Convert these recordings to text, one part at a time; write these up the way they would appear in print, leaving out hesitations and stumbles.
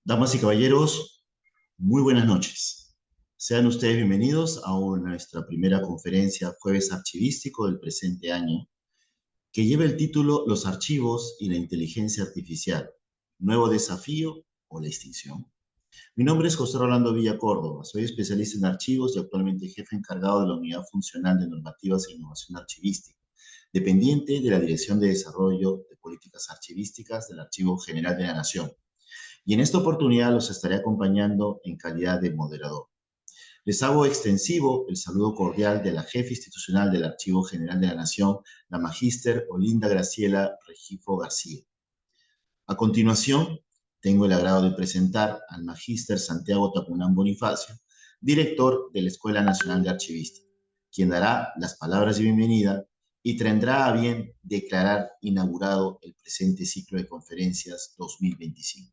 Damas y caballeros, muy buenas noches. Sean ustedes bienvenidos a nuestra primera conferencia Jueves Archivístico del presente año, que lleva el título Los archivos y la inteligencia artificial, ¿nuevo desafío o la extinción? Mi nombre es José Rolando Villa Córdoba, soy especialista en archivos y actualmente jefe encargado de la Unidad Funcional de Normativas e Innovación Archivística, dependiente de la Dirección de Desarrollo de Políticas Archivísticas del Archivo General de la Nación. Y en esta oportunidad los estaré acompañando en calidad de moderador. Les hago extensivo el saludo cordial de la jefa institucional del Archivo General de la Nación, la magíster Olinda Graciela Regifo García. A continuación, tengo el agrado de presentar al magíster Santiago Tacunán Bonifacio, director de la Escuela Nacional de Archivística, quien dará las palabras de bienvenida y tendrá a bien declarar inaugurado el presente ciclo de conferencias 2025.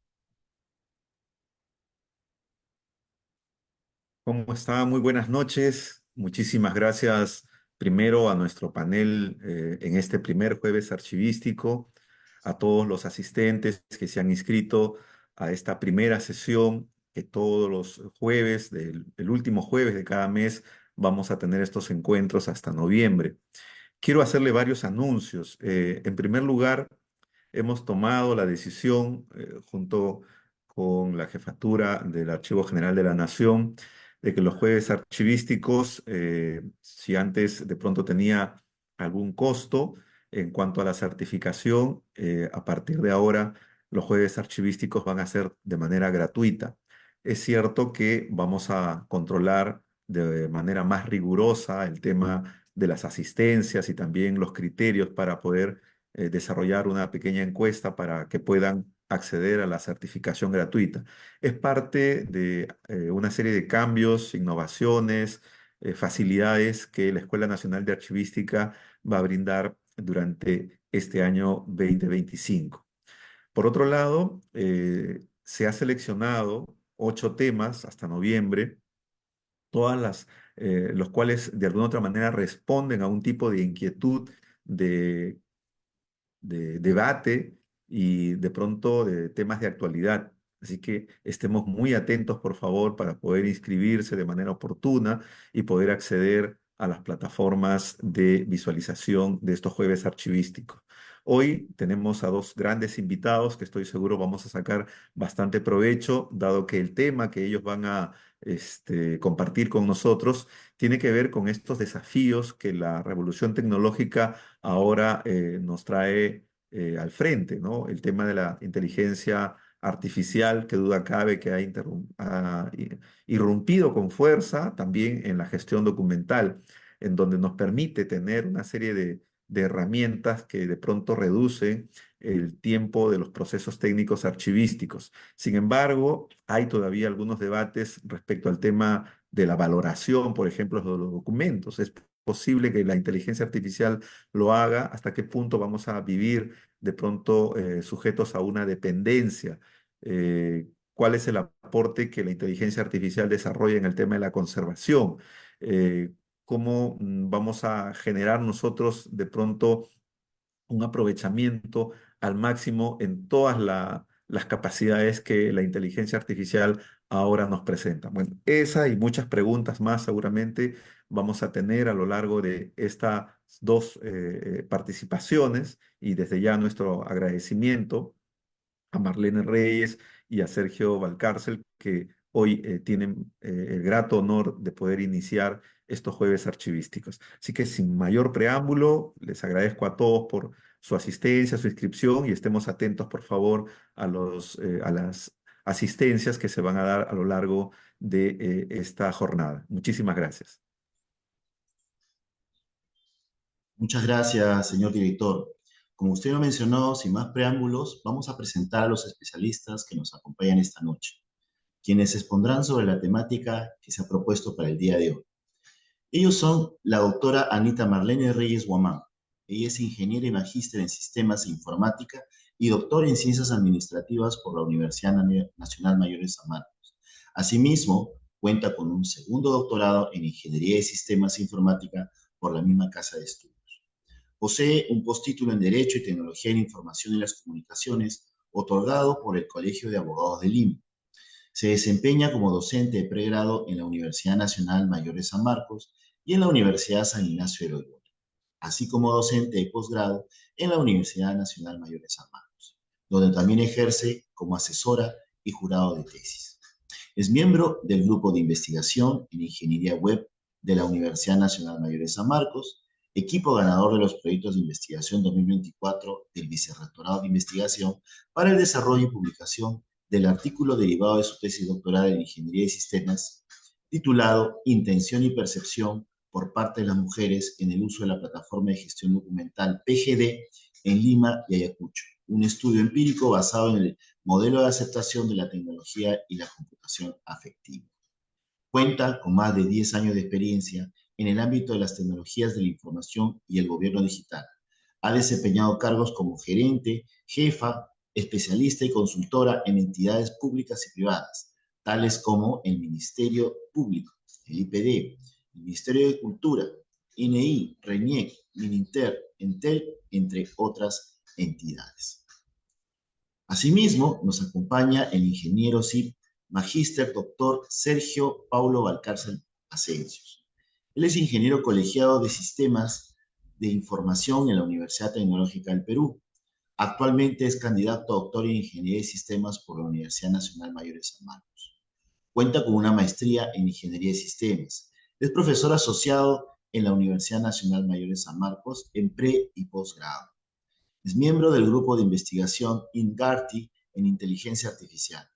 ¿Cómo está? Muy buenas noches. Muchísimas gracias primero a nuestro panel en este primer jueves archivístico, a todos los asistentes que se han inscrito a esta primera sesión, que todos los jueves, el último jueves de cada mes, vamos a tener estos encuentros hasta noviembre. Quiero hacerle varios anuncios. En primer lugar, hemos tomado la decisión, junto con la jefatura del Archivo General de la Nación, de que los jueves archivísticos, si antes de pronto tenía algún costo en cuanto a la certificación, a partir de ahora los jueves archivísticos van a ser de manera gratuita. Es cierto que vamos a controlar de manera más rigurosa el tema de las asistencias y también los criterios para poder desarrollar una pequeña encuesta para que puedan acceder a la certificación gratuita. Es parte de una serie de cambios, innovaciones, facilidades que la Escuela Nacional de Archivística va a brindar durante este año 2025. Por otro lado, se ha seleccionado 8 temas hasta noviembre, los cuales de alguna otra manera responden a un tipo de inquietud de debate y de pronto de temas de actualidad. Así que estemos muy atentos, por favor, para poder inscribirse de manera oportuna y poder acceder a las plataformas de visualización de estos jueves archivísticos. Hoy tenemos a 2 grandes invitados que estoy seguro vamos a sacar bastante provecho, dado que el tema que ellos van a compartir con nosotros tiene que ver con estos desafíos que la revolución tecnológica ahora nos trae al frente, ¿no? El tema de la inteligencia artificial, que duda cabe que ha irrumpido con fuerza también en la gestión documental, en donde nos permite tener una serie de herramientas que de pronto reducen el tiempo de los procesos técnicos archivísticos. Sin embargo, hay todavía algunos debates respecto al tema de la valoración, por ejemplo, de los documentos. ¿Es posible que la inteligencia artificial lo haga? ¿Hasta qué punto vamos a vivir de pronto sujetos a una dependencia? ¿Cuál es el aporte que la inteligencia artificial desarrolla en el tema de la conservación? Eh, ¿Cómo vamos a generar nosotros de pronto un aprovechamiento al máximo en todas las capacidades que la inteligencia artificial ahora nos presenta? Bueno, esa y muchas preguntas más seguramente vamos a tener a lo largo de estas 2 participaciones, y desde ya nuestro agradecimiento a Marlene Reyes y a Sergio Valcárcel, que hoy tienen el grato honor de poder iniciar estos jueves archivísticos. Así que sin mayor preámbulo, les agradezco a todos por su asistencia, su inscripción, y estemos atentos, por favor, a las asistencias que se van a dar a lo largo de esta jornada. Muchísimas gracias. Muchas gracias, señor director. Como usted lo mencionó, sin más preámbulos, vamos a presentar a los especialistas que nos acompañan esta noche, quienes expondrán sobre la temática que se ha propuesto para el día de hoy. Ellos son la doctora Anita Marlene Reyes Guamán. Ella es ingeniera y magíster en sistemas e informática y doctora en ciencias administrativas por la Universidad Nacional Mayor de San Marcos. Asimismo, cuenta con un segundo doctorado en ingeniería de sistemas e informática por la misma casa de estudios. Posee un postítulo en Derecho y Tecnología de la Información y las Comunicaciones, otorgado por el Colegio de Abogados de Lima. Se desempeña como docente de pregrado en la Universidad Nacional Mayor de San Marcos y en la Universidad San Ignacio de Loyola, así como docente de posgrado en la Universidad Nacional Mayor de San Marcos, donde también ejerce como asesora y jurado de tesis. Es miembro del Grupo de Investigación en Ingeniería Web de la Universidad Nacional Mayor de San Marcos, equipo ganador de los proyectos de investigación 2024 del Vicerrectorado de Investigación para el desarrollo y publicación del artículo derivado de su tesis doctoral en Ingeniería de Sistemas, titulado Intención y Percepción por parte de las mujeres en el uso de la plataforma de gestión documental PGD en Lima y Ayacucho, un estudio empírico basado en el modelo de aceptación de la tecnología y la computación afectiva. Cuenta con más de 10 años de experiencia en el ámbito de las tecnologías de la información y el gobierno digital. Ha desempeñado cargos como gerente, jefa, especialista y consultora en entidades públicas y privadas, tales como el Ministerio Público, el IPD, el Ministerio de Cultura, INEI, RENIEC, Mininter, Entel, entre otras entidades. Asimismo, nos acompaña el ingeniero civil Magíster Doctor Sergio Paulo Valcárcel Asensios. Él es ingeniero colegiado de Sistemas de Información en la Universidad Tecnológica del Perú. Actualmente es candidato a doctor en Ingeniería de Sistemas por la Universidad Nacional Mayor de San Marcos. Cuenta con una maestría en Ingeniería de Sistemas. Es profesor asociado en la Universidad Nacional Mayor de San Marcos en pre- y posgrado. Es miembro del grupo de investigación INGARTI en inteligencia artificial.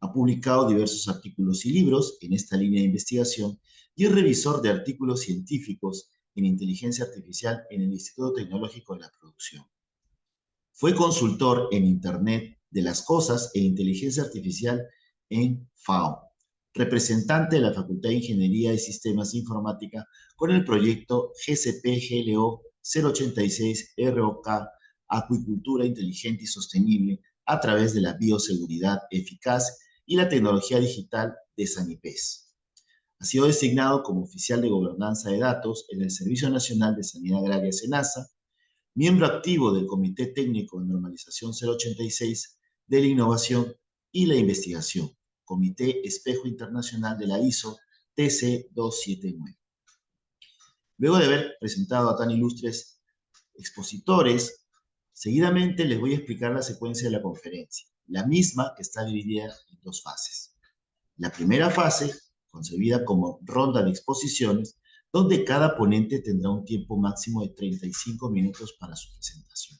Ha publicado diversos artículos y libros en esta línea de investigación y es revisor de artículos científicos en inteligencia artificial en el Instituto Tecnológico de la Producción. Fue consultor en Internet de las Cosas e Inteligencia Artificial en FAO, representante de la Facultad de Ingeniería de Sistemas e Informática con el proyecto GCP-GLO 086 ROK Acuicultura Inteligente y Sostenible a través de la bioseguridad eficaz y la tecnología digital de Sanipes. Ha sido designado como oficial de gobernanza de datos en el Servicio Nacional de Sanidad Agraria SENASA, miembro activo del Comité Técnico de Normalización 086 de la Innovación y la Investigación, Comité Espejo Internacional de la ISO TC 279. Luego de haber presentado a tan ilustres expositores, seguidamente les voy a explicar la secuencia de la conferencia, la misma que está dividida en dos fases. La primera fase, concebida como ronda de exposiciones, donde cada ponente tendrá un tiempo máximo de 35 minutos para su presentación.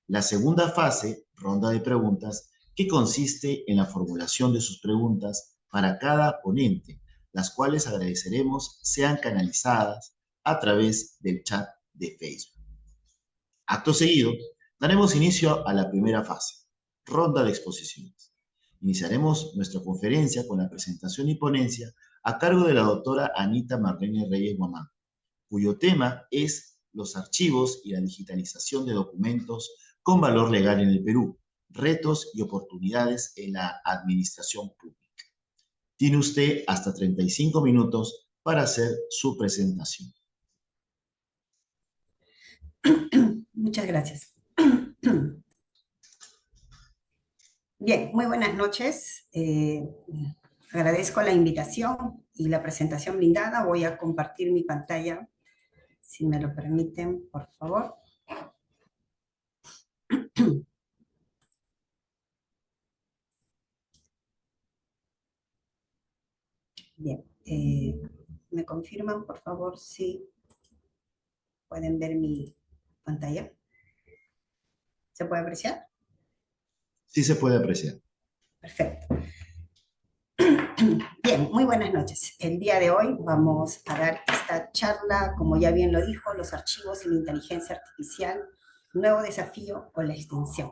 La segunda fase, ronda de preguntas, que consiste en la formulación de sus preguntas para cada ponente, las cuales agradeceremos sean canalizadas a través del chat de Facebook. Acto seguido, daremos inicio a la primera fase, ronda de exposiciones. Iniciaremos nuestra conferencia con la presentación y ponencia a cargo de la doctora Anita Marlene Reyes Guamán, cuyo tema es los archivos y la digitalización de documentos con valor legal en el Perú, retos y oportunidades en la administración pública. Tiene usted hasta 35 minutos para hacer su presentación. Muchas gracias. Bien, muy buenas noches. Agradezco la invitación y la presentación brindada. Voy a compartir mi pantalla, si me lo permiten, por favor. Bien, ¿me confirman, por favor, si pueden ver mi pantalla? ¿Se puede apreciar? Sí se puede apreciar. Perfecto. Bien, muy buenas noches. El día de hoy vamos a dar esta charla, como ya bien lo dijo, los archivos y la inteligencia artificial, nuevo desafío o la extinción.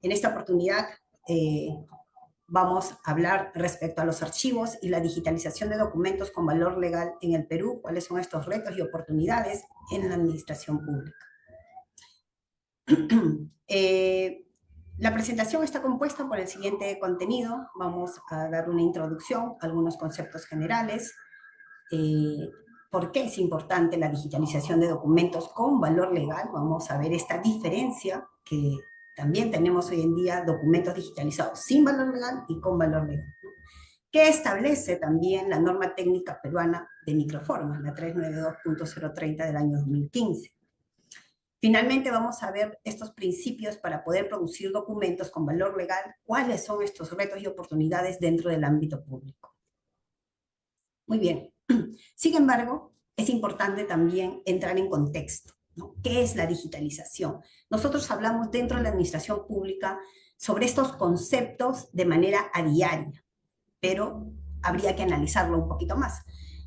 En esta oportunidad vamos a hablar respecto a los archivos y la digitalización de documentos con valor legal en el Perú, cuáles son estos retos y oportunidades en la administración pública. La presentación está compuesta por el siguiente contenido. Vamos a dar una introducción, algunos conceptos generales, por qué es importante la digitalización de documentos con valor legal. Vamos a ver esta diferencia que también tenemos hoy en día documentos digitalizados sin valor legal y con valor legal, ¿no? Que establece también la norma técnica peruana de microformas, la 392.030 del año 2015. Finalmente vamos a ver estos principios para poder producir documentos con valor legal, cuáles son estos retos y oportunidades dentro del ámbito público. Muy bien. Sin embargo, es importante también entrar en contexto, ¿no? ¿Qué es la digitalización? Nosotros hablamos dentro de la administración pública sobre estos conceptos de manera a diaria, pero habría que analizarlo un poquito más.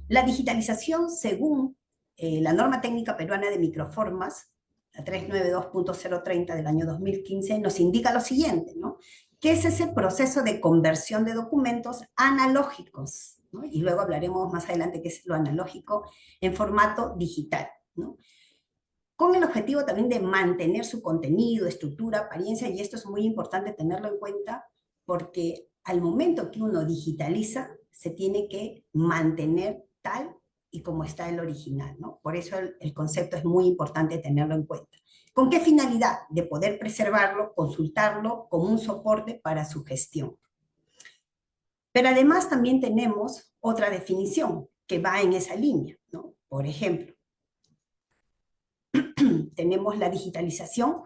La digitalización, según la norma técnica peruana de microformas, la 392.030 del año 2015, nos indica lo siguiente, ¿no? ¿Qué es ese proceso de conversión de documentos analógicos? ¿No? Y luego hablaremos más adelante qué es lo analógico en formato digital, ¿no? Con el objetivo también de mantener su contenido, estructura, apariencia, y esto es muy importante tenerlo en cuenta porque al momento que uno digitaliza, se tiene que mantener tal y como está el original, ¿no? Por eso el concepto es muy importante tenerlo en cuenta. ¿Con qué finalidad? De poder preservarlo, consultarlo como un soporte para su gestión. Pero además también tenemos otra definición que va en esa línea, ¿no? Por ejemplo, tenemos la digitalización,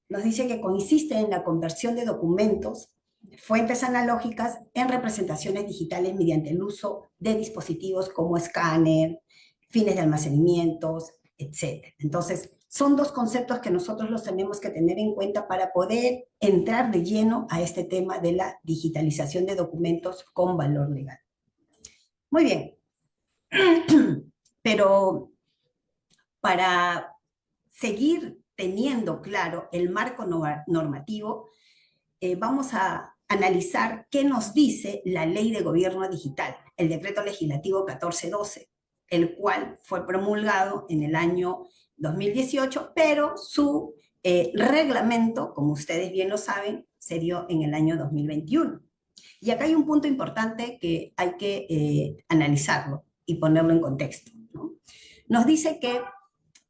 nos dice que consiste en la conversión de documentos de fuentes analógicas en representaciones digitales mediante el uso de dispositivos como escáner, fines de almacenamiento, etc. Entonces, son dos conceptos que nosotros los tenemos que tener en cuenta para poder entrar de lleno a este tema de la digitalización de documentos con valor legal. Muy bien. Pero para seguir teniendo claro el marco normativo, vamos a analizar qué nos dice la Ley de Gobierno Digital, el Decreto Legislativo 1412, el cual fue promulgado en el año 2018, pero su reglamento, como ustedes bien lo saben, se dio en el año 2021. Y acá hay un punto importante que hay que analizarlo y ponerlo en contexto, ¿no? Nos dice que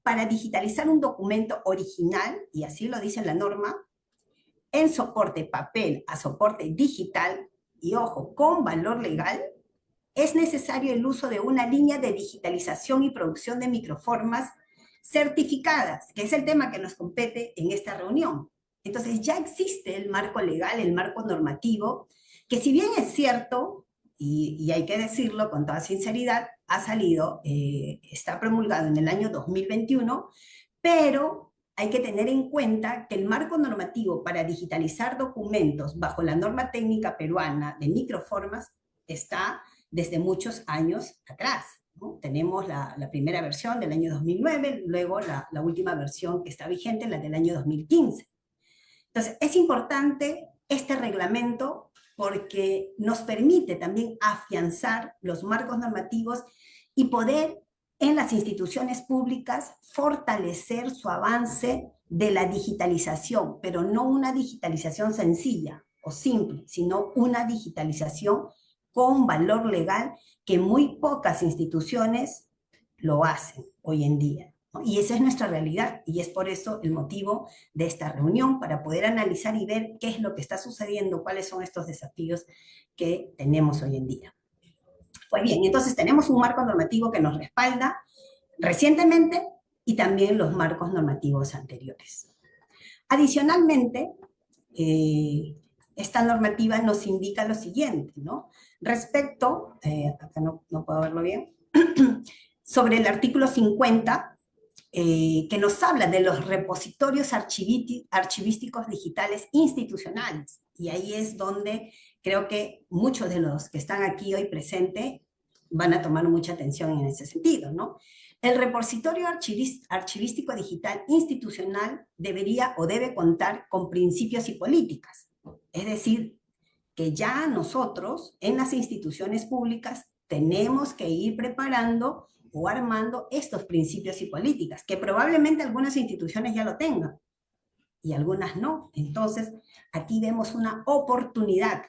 para digitalizar un documento original, y así lo dice la norma, en soporte papel a soporte digital, y ojo, con valor legal, es necesario el uso de una línea de digitalización y producción de microformas certificadas, que es el tema que nos compete en esta reunión. Entonces ya existe el marco legal, el marco normativo, que si bien es cierto, y hay que decirlo con toda sinceridad, ha salido, está promulgado en el año 2021, pero hay que tener en cuenta que el marco normativo para digitalizar documentos bajo la norma técnica peruana de microformas está desde muchos años atrás, ¿no? Tenemos la primera versión del año 2009, luego la última versión que está vigente, la del año 2015. Entonces, es importante este reglamento porque nos permite también afianzar los marcos normativos y poder en las instituciones públicas fortalecer su avance de la digitalización, pero no una digitalización sencilla o simple, sino una digitalización con valor legal que muy pocas instituciones lo hacen hoy en día, ¿no? Y esa es nuestra realidad, y es por eso el motivo de esta reunión, para poder analizar y ver qué es lo que está sucediendo, cuáles son estos desafíos que tenemos hoy en día. Pues bien, entonces tenemos un marco normativo que nos respalda recientemente y también los marcos normativos anteriores. Adicionalmente, esta normativa nos indica lo siguiente, ¿no? Respecto, acá no puedo verlo bien, sobre el artículo 50, que nos habla de los repositorios archivísticos digitales institucionales. Y ahí es donde creo que muchos de los que están aquí hoy presentes van a tomar mucha atención en ese sentido, ¿no? El repositorio archivístico digital institucional debería o debe contar con principios y políticas. Es decir, que ya nosotros en las instituciones públicas tenemos que ir preparando o armando estos principios y políticas, que probablemente algunas instituciones ya lo tengan y algunas no. Entonces, aquí vemos una oportunidad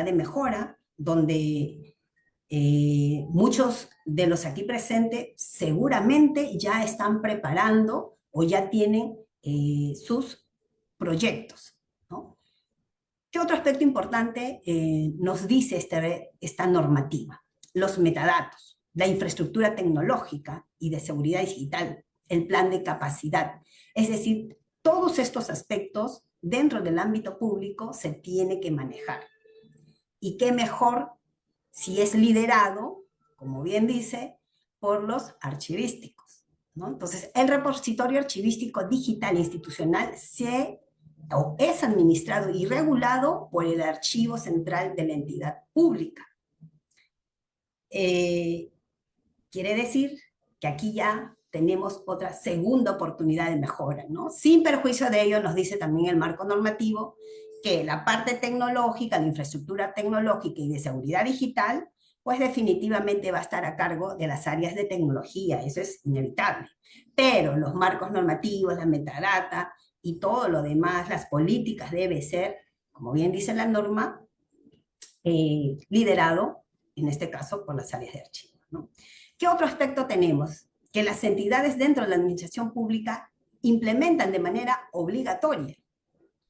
de mejora donde muchos de los aquí presentes seguramente ya están preparando o ya tienen sus proyectos, ¿no? ¿Qué otro aspecto importante nos dice esta normativa? Los metadatos, la infraestructura tecnológica y de seguridad digital, el plan de capacidad. Es decir, todos estos aspectos dentro del ámbito público se tiene que manejar. Y qué mejor si es liderado, como bien dice, por los archivísticos, ¿no? Entonces, el repositorio archivístico digital institucional es administrado y regulado por el Archivo Central de la entidad pública. Quiere decir que aquí ya tenemos otra segunda oportunidad de mejora, ¿no? Sin perjuicio de ello, nos dice también el marco normativo que la parte tecnológica, la infraestructura tecnológica y de seguridad digital, pues definitivamente va a estar a cargo de las áreas de tecnología, eso es inevitable. Pero los marcos normativos, la metadata y todo lo demás, las políticas debe ser, como bien dice la norma, liderado, en este caso, por las áreas de archivo, ¿no? ¿Qué otro aspecto tenemos? Que las entidades dentro de la administración pública implementan de manera obligatoria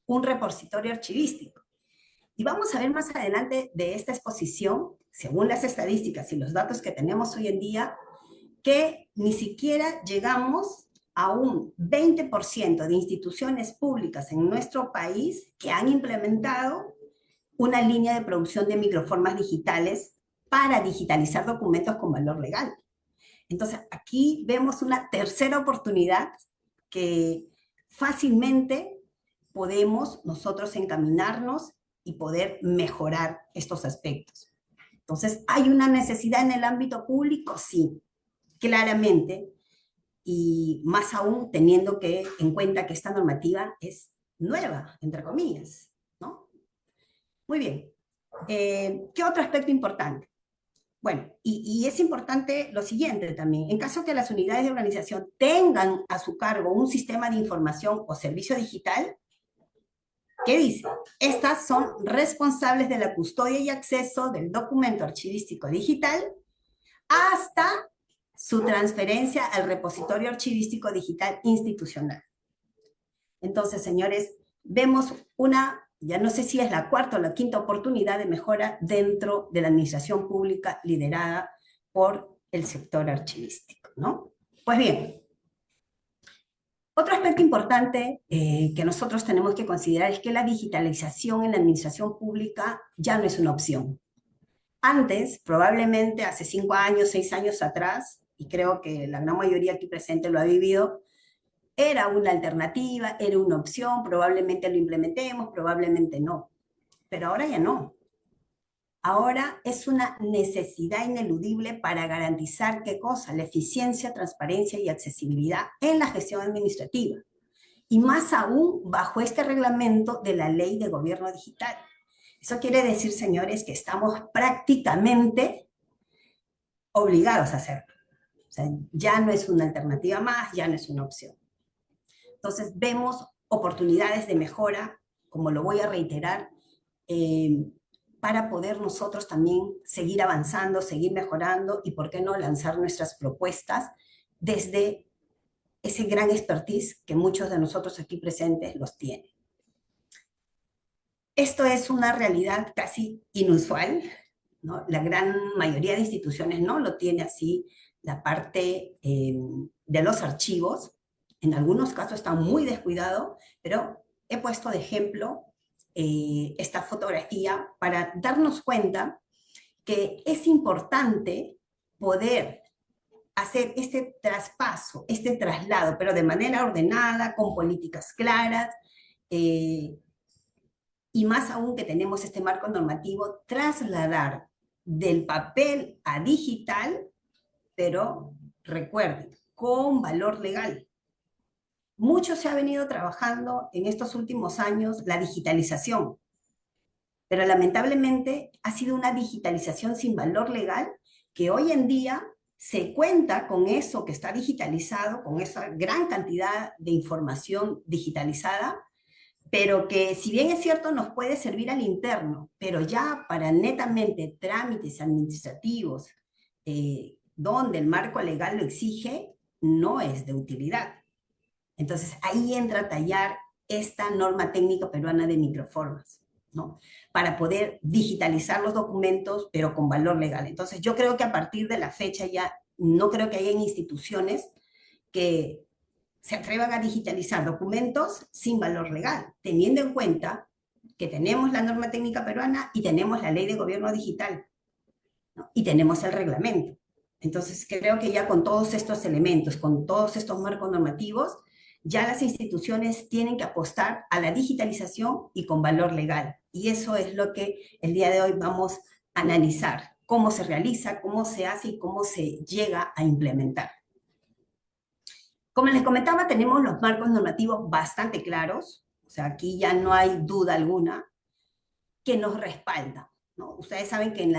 un repositorio archivístico. Y vamos a ver más adelante de esta exposición, según las estadísticas y los datos que tenemos hoy en día, que ni siquiera llegamos a un 20% de instituciones públicas en nuestro país que han implementado una línea de producción de microformas digitales para digitalizar documentos con valor legal. Entonces, aquí vemos una tercera oportunidad que fácilmente podemos nosotros encaminarnos y poder mejorar estos aspectos. Entonces, ¿hay una necesidad en el ámbito público? Sí, claramente, y más aún teniendo en cuenta que esta normativa es nueva, entre comillas, ¿no? Muy bien. ¿Qué otro aspecto importante? Bueno, y es importante lo siguiente también. En caso que las unidades de organización tengan a su cargo un sistema de información o servicio digital, ¿qué dice? Estas son responsables de la custodia y acceso del documento archivístico digital hasta su transferencia al repositorio archivístico digital institucional. Entonces, señores, vemos ya no sé si es la cuarta o la quinta oportunidad de mejora dentro de la administración pública liderada por el sector archivístico, ¿no? Pues bien, otro aspecto importante que nosotros tenemos que considerar es que la digitalización en la administración pública ya no es una opción. Antes, probablemente hace 5 años, 6 años atrás, y creo que la gran mayoría aquí presente lo ha vivido, era una alternativa, era una opción, probablemente lo implementemos, probablemente no. Pero ahora ya no. Ahora es una necesidad ineludible para garantizar, ¿qué cosa? La eficiencia, transparencia y accesibilidad en la gestión administrativa. Y más aún bajo este reglamento de la Ley de Gobierno Digital. Eso quiere decir, señores, que estamos prácticamente obligados a hacerlo. O sea, ya no es una alternativa más, ya no es una opción. Entonces vemos oportunidades de mejora, como lo voy a reiterar, para poder nosotros también seguir avanzando, seguir mejorando y, ¿por qué no?, lanzar nuestras propuestas desde ese gran expertise que muchos de nosotros aquí presentes los tienen. Esto es una realidad casi inusual, ¿no? La gran mayoría de instituciones no lo tiene así, la parte de los archivos. En algunos casos está muy descuidado, pero he puesto de ejemplo esta fotografía para darnos cuenta que es importante poder hacer este traspaso, este traslado, pero de manera ordenada, con políticas claras, y más aún que tenemos este marco normativo, trasladar del papel a digital, pero recuerden, con valor legal. Mucho se ha venido trabajando en estos últimos años la digitalización, pero lamentablemente ha sido una digitalización sin valor legal que hoy en día se cuenta con eso que está digitalizado, con esa gran cantidad de información digitalizada, pero que si bien es cierto nos puede servir al interno, pero ya para netamente trámites administrativos, donde el marco legal lo exige, no es de utilidad. Entonces ahí entra a tallar esta norma técnica peruana de microformas, ¿no? Para poder digitalizar los documentos, pero con valor legal. Entonces, yo creo que a partir de la fecha ya no creo que haya instituciones que se atrevan a digitalizar documentos sin valor legal, teniendo en cuenta que tenemos la norma técnica peruana y tenemos la ley de gobierno digital, ¿no? Y tenemos el reglamento. Entonces, creo que ya con todos estos elementos, con todos estos marcos normativos, ya las instituciones tienen que apostar a la digitalización y con valor legal. Y eso es lo que el día de hoy vamos a analizar, cómo se realiza, cómo se hace y cómo se llega a implementar. Como les comentaba, tenemos los marcos normativos bastante claros, o sea, aquí ya no hay duda alguna, que nos respaldan, ¿no? Ustedes saben que en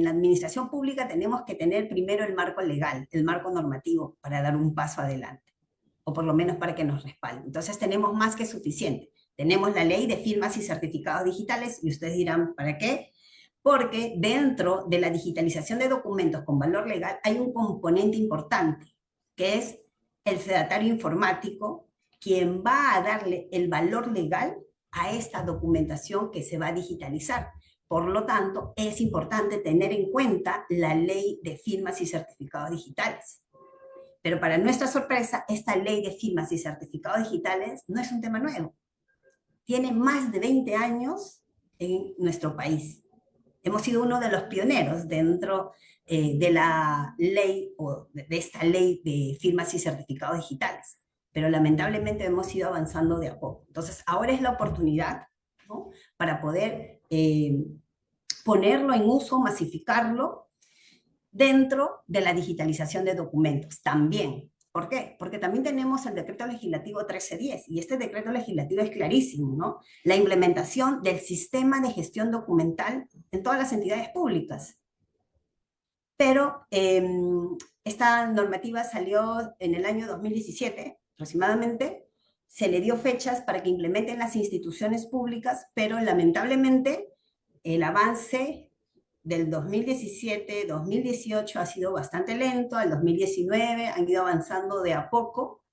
la administración pública tenemos que tener primero el marco legal, el marco normativo, para dar un paso adelante, o por lo menos para que nos respalden. Entonces tenemos más que suficiente. Tenemos la ley de firmas y certificados digitales, y ustedes dirán, ¿para qué? Porque dentro de la digitalización de documentos con valor legal hay un componente importante, que es el fedatario informático, quien va a darle el valor legal a esta documentación que se va a digitalizar. Por lo tanto, es importante tener en cuenta la ley de firmas y certificados digitales. Pero para nuestra sorpresa, esta ley de firmas y certificados digitales no es un tema nuevo. Tiene más de 20 años en nuestro país. Hemos sido uno de los pioneros dentro de la ley, o de esta ley de firmas y certificados digitales. Pero lamentablemente hemos ido avanzando de a poco. Entonces, ahora es la oportunidad, ¿no?, para poder ponerlo en uso, masificarlo dentro de la digitalización de documentos también. ¿Por qué? Porque también tenemos el decreto legislativo 1310, y este decreto legislativo es clarísimo, ¿no? La implementación del sistema de gestión documental en todas las entidades públicas. Pero esta normativa salió en el año 2017, aproximadamente. Se le dio fechas para que implementen las instituciones públicas, pero lamentablemente el avance del 2017, 2018 ha sido bastante lento, al 2019 han ido avanzando de a poco,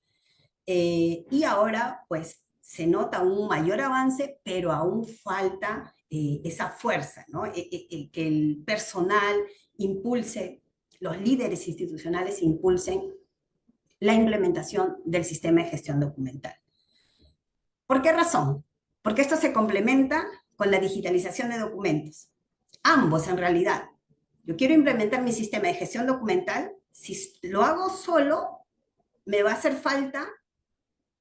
y ahora pues se nota un mayor avance, pero aún falta esa fuerza, ¿no? Que el personal impulse, los líderes institucionales impulsen la implementación del sistema de gestión documental. ¿Por qué razón? Porque esto se complementa con la digitalización de documentos. Ambos, en realidad. Yo quiero implementar mi sistema de gestión documental. Si lo hago solo, me va a hacer falta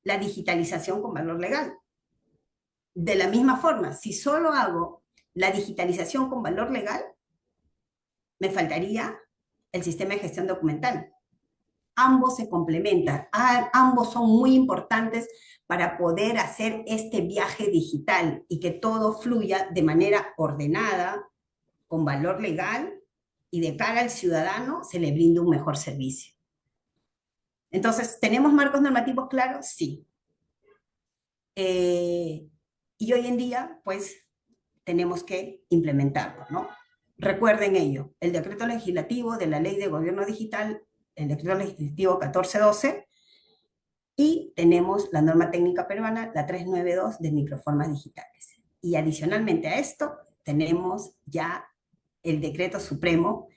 la digitalización con valor legal. De la misma forma, si solo hago la digitalización con valor legal, me faltaría el sistema de gestión documental. Ambos se complementan, ambos son muy importantes para poder hacer este viaje digital y que todo fluya de manera ordenada, con valor legal, y de cara al ciudadano se le brinda un mejor servicio. Entonces, ¿tenemos marcos normativos claros? Sí. Y hoy en día, pues, tenemos que implementarlo, ¿no? Recuerden ello, el decreto legislativo de la Ley de Gobierno Digital, el decreto legislativo 1412, y tenemos la norma técnica peruana, la 392 de microformas digitales. Y adicionalmente a esto, tenemos ya el decreto supremo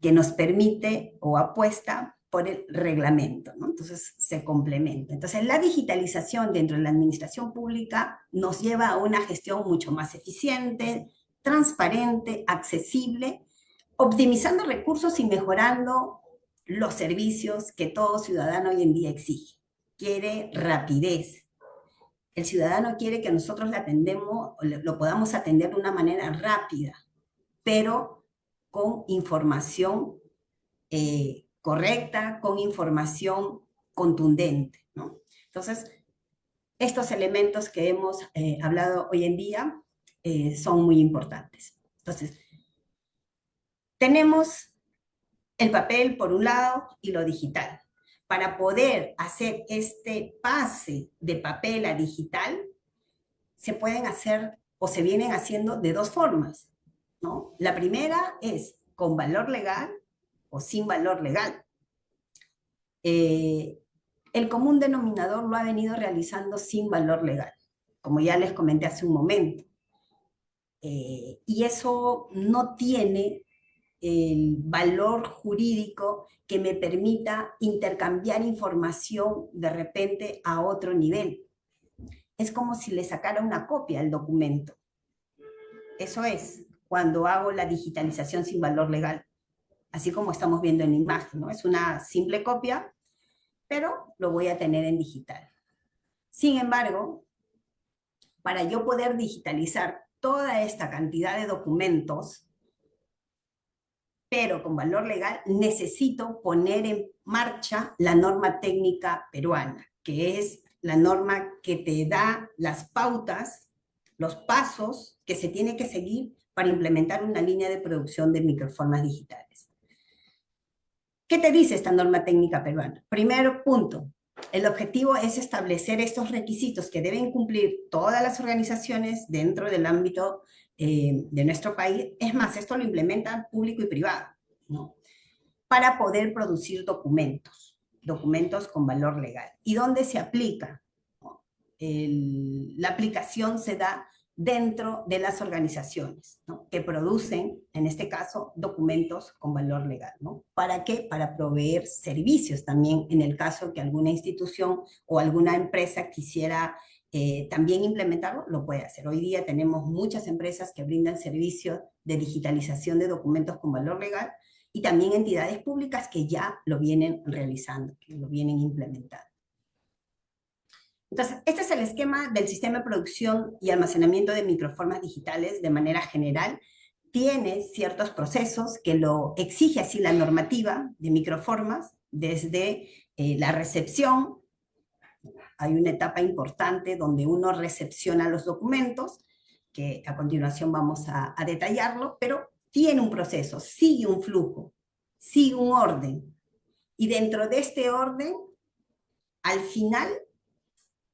que nos permite o apuesta por el reglamento, ¿no? Entonces se complementa. Entonces la digitalización dentro de la administración pública nos lleva a una gestión mucho más eficiente, transparente, accesible, optimizando recursos y mejorando los servicios que todo ciudadano hoy en día exige. Quiere rapidez. El ciudadano quiere que nosotros lo podamos atender de una manera rápida, pero con información correcta, con información contundente, ¿no? Entonces, estos elementos que hemos hablado hoy en día son muy importantes. Entonces, tenemos el papel por un lado y lo digital. Para poder hacer este pase de papel a digital, se pueden hacer o se vienen haciendo de dos formas, ¿no? La primera es con valor legal o sin valor legal. El común denominador lo ha venido realizando sin valor legal. como ya les comenté hace un momento. Y eso no tiene el valor jurídico que me permita intercambiar información de repente a otro nivel. Es como si le sacara una copia al documento. Eso es cuando hago la digitalización sin valor legal, así como estamos viendo en la imagen, ¿no? Es una simple copia, pero lo voy a tener en digital. Sin embargo, para yo poder digitalizar toda esta cantidad de documentos, pero con valor legal, necesito poner en marcha la norma técnica peruana, que es la norma que te da las pautas, los pasos que se tiene que seguir para implementar una línea de producción de microformas digitales. ¿Qué te dice esta norma técnica peruana? Primer punto, el objetivo es establecer estos requisitos que deben cumplir todas las organizaciones dentro del ámbito de nuestro país. Es más, esto lo implementan público y privado, ¿no? Para poder producir documentos con valor legal. ¿Y dónde se aplica? La aplicación se da dentro de las organizaciones, ¿no? Que producen, en este caso, documentos con valor legal, ¿no? ¿Para qué? Para proveer servicios también, en el caso que alguna institución o alguna empresa quisiera también implementarlo, lo puede hacer. Hoy día tenemos muchas empresas que brindan servicios de digitalización de documentos con valor legal y también entidades públicas que ya lo vienen realizando, que lo vienen implementando. Entonces, este es el esquema del sistema de producción y almacenamiento de microformas digitales de manera general. Tiene ciertos procesos que lo exige así la normativa de microformas, desde la recepción. Hay una etapa importante donde uno recepciona los documentos, que a continuación vamos a detallarlo, pero tiene un proceso, sigue un flujo, sigue un orden. Y dentro de este orden, al final,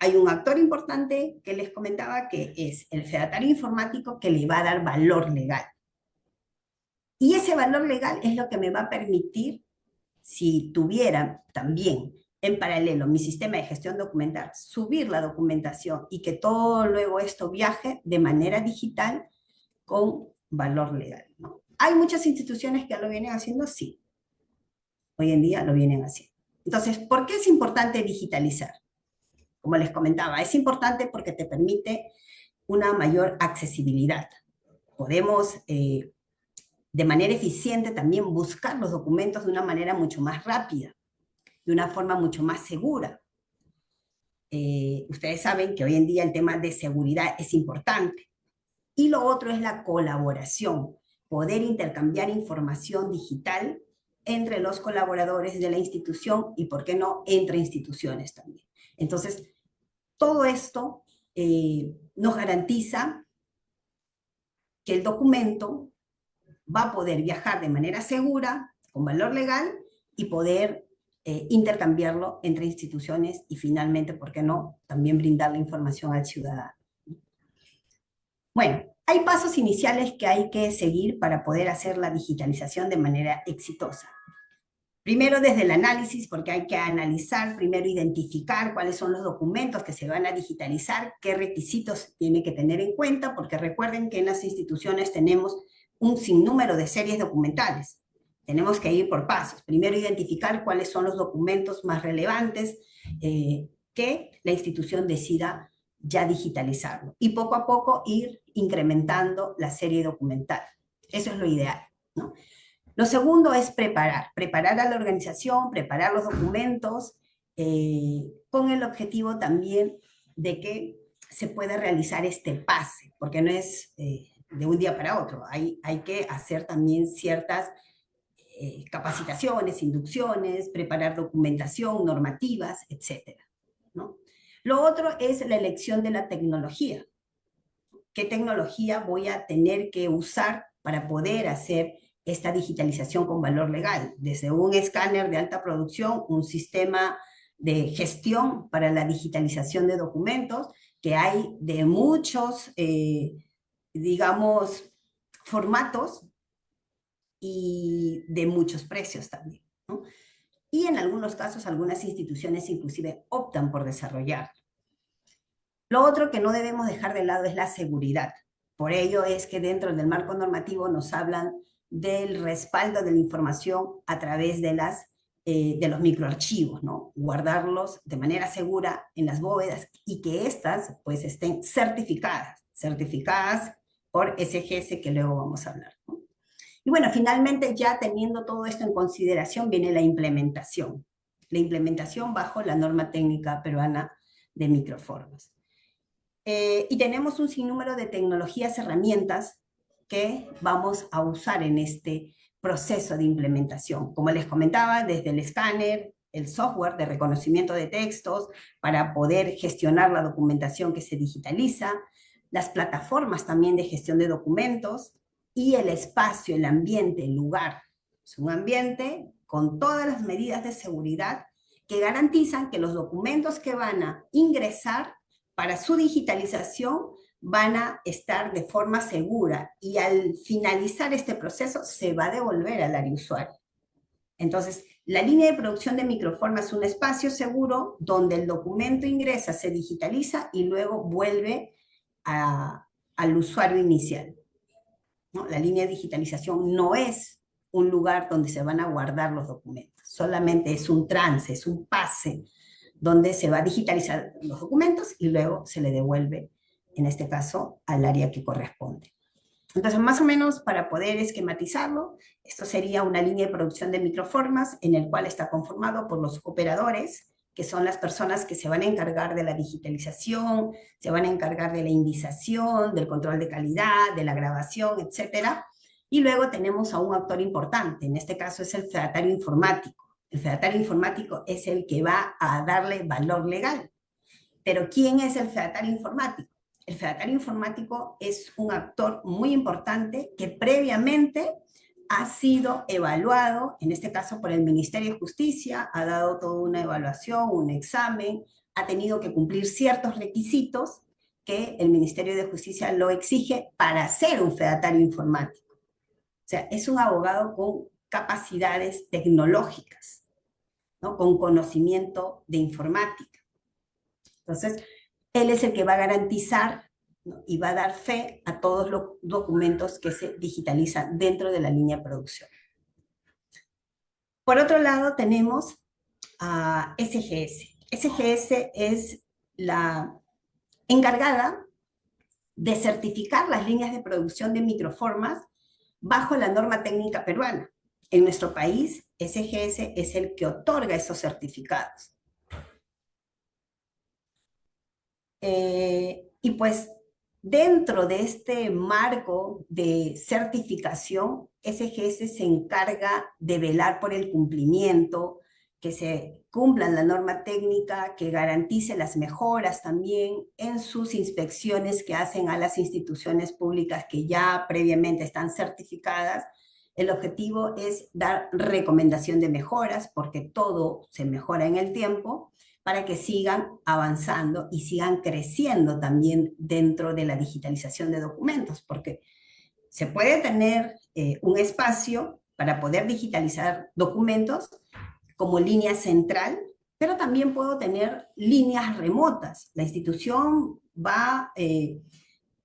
hay un actor importante que les comentaba, que es el fedatario informático, que le va a dar valor legal. Y ese valor legal es lo que me va a permitir, si tuviera también en paralelo mi sistema de gestión documental, subir la documentación y que todo luego esto viaje de manera digital con valor legal, ¿no? ¿Hay muchas instituciones que lo vienen haciendo? Sí. Hoy en día lo vienen haciendo. Entonces, ¿por qué es importante digitalizar? Como les comentaba, es importante porque te permite una mayor accesibilidad. Podemos, de manera eficiente, también buscar los documentos de una manera mucho más rápida, de una forma mucho más segura. Ustedes saben que hoy en día el tema de seguridad es importante. Y lo otro es la colaboración, poder intercambiar información digital entre los colaboradores de la institución y, ¿por qué no?, entre instituciones también. Entonces, todo esto nos garantiza que el documento va a poder viajar de manera segura, con valor legal, y poder intercambiarlo entre instituciones y finalmente, ¿por qué no?, también brindar la información al ciudadano. Bueno, hay pasos iniciales que hay que seguir para poder hacer la digitalización de manera exitosa. Primero, desde el análisis, porque hay que analizar, primero identificar cuáles son los documentos que se van a digitalizar, qué requisitos tiene que tener en cuenta, porque recuerden que en las instituciones tenemos un sinnúmero de series documentales. Tenemos que ir por pasos. Primero, identificar cuáles son los documentos más relevantes que la institución decida ya digitalizarlo. Y poco a poco ir incrementando la serie documental. Eso es lo ideal, ¿no? Lo segundo es preparar a la organización, preparar los documentos, con el objetivo también de que se pueda realizar este pase, porque no es de un día para otro, hay que hacer también ciertas capacitaciones, inducciones, preparar documentación, normativas, etc., ¿no? Lo otro es la elección de la tecnología. ¿Qué tecnología voy a tener que usar para poder hacer esta digitalización con valor legal? Desde un escáner de alta producción, un sistema de gestión para la digitalización de documentos, que hay de muchos, digamos, formatos y de muchos precios también, ¿no? Y en algunos casos, algunas instituciones inclusive optan por desarrollar. Lo otro que no debemos dejar de lado es la seguridad. Por ello es que dentro del marco normativo nos hablan del respaldo de la información a través de los microarchivos, ¿no? Guardarlos de manera segura en las bóvedas y que éstas pues estén certificadas por SGS, que luego vamos a hablar, ¿no? Y bueno, finalmente ya teniendo todo esto en consideración viene la implementación bajo la norma técnica peruana de microformas. Y tenemos un sinnúmero de tecnologías, herramientas que vamos a usar en este proceso de implementación. Como les comentaba, desde el escáner, el software de reconocimiento de textos para poder gestionar la documentación que se digitaliza, las plataformas también de gestión de documentos y el espacio, el ambiente, el lugar. Es un ambiente con todas las medidas de seguridad que garantizan que los documentos que van a ingresar para su digitalización van a estar de forma segura y al finalizar este proceso se va a devolver al área usuario. Entonces, la línea de producción de microforma es un espacio seguro donde el documento ingresa, se digitaliza y luego vuelve al usuario inicial, ¿no? La línea de digitalización no es un lugar donde se van a guardar los documentos, solamente es un trance, es un pase donde se va a digitalizar los documentos y luego se le devuelve, en este caso, al área que corresponde. Entonces, más o menos, para poder esquematizarlo, esto sería una línea de producción de microformas en el cual está conformado por los operadores, que son las personas que se van a encargar de la digitalización, se van a encargar de la indización, del control de calidad, de la grabación, etc. Y luego tenemos a un actor importante, en este caso es el fedatario informático. El fedatario informático es el que va a darle valor legal. Pero ¿quién es el fedatario informático? El fedatario informático es un actor muy importante que previamente ha sido evaluado, en este caso por el Ministerio de Justicia, ha dado toda una evaluación, un examen, ha tenido que cumplir ciertos requisitos que el Ministerio de Justicia lo exige para ser un fedatario informático. O sea, es un abogado con capacidades tecnológicas, ¿no? Con conocimiento de informática. Entonces, él es el que va a garantizar, ¿no? Y va a dar fe a todos los documentos que se digitalizan dentro de la línea de producción. Por otro lado, tenemos a SGS. SGS es la encargada de certificar las líneas de producción de microformas bajo la norma técnica peruana. En nuestro país, SGS es el que otorga esos certificados. Y pues dentro de este marco de certificación, SGS se encarga de velar por el cumplimiento, que se cumplan la norma técnica, que garantice las mejoras también en sus inspecciones que hacen a las instituciones públicas que ya previamente están certificadas. El objetivo es dar recomendación de mejoras, porque todo se mejora en el tiempo, para que sigan avanzando y sigan creciendo también dentro de la digitalización de documentos, porque se puede tener un espacio para poder digitalizar documentos como línea central, pero también puedo tener líneas remotas. La institución va,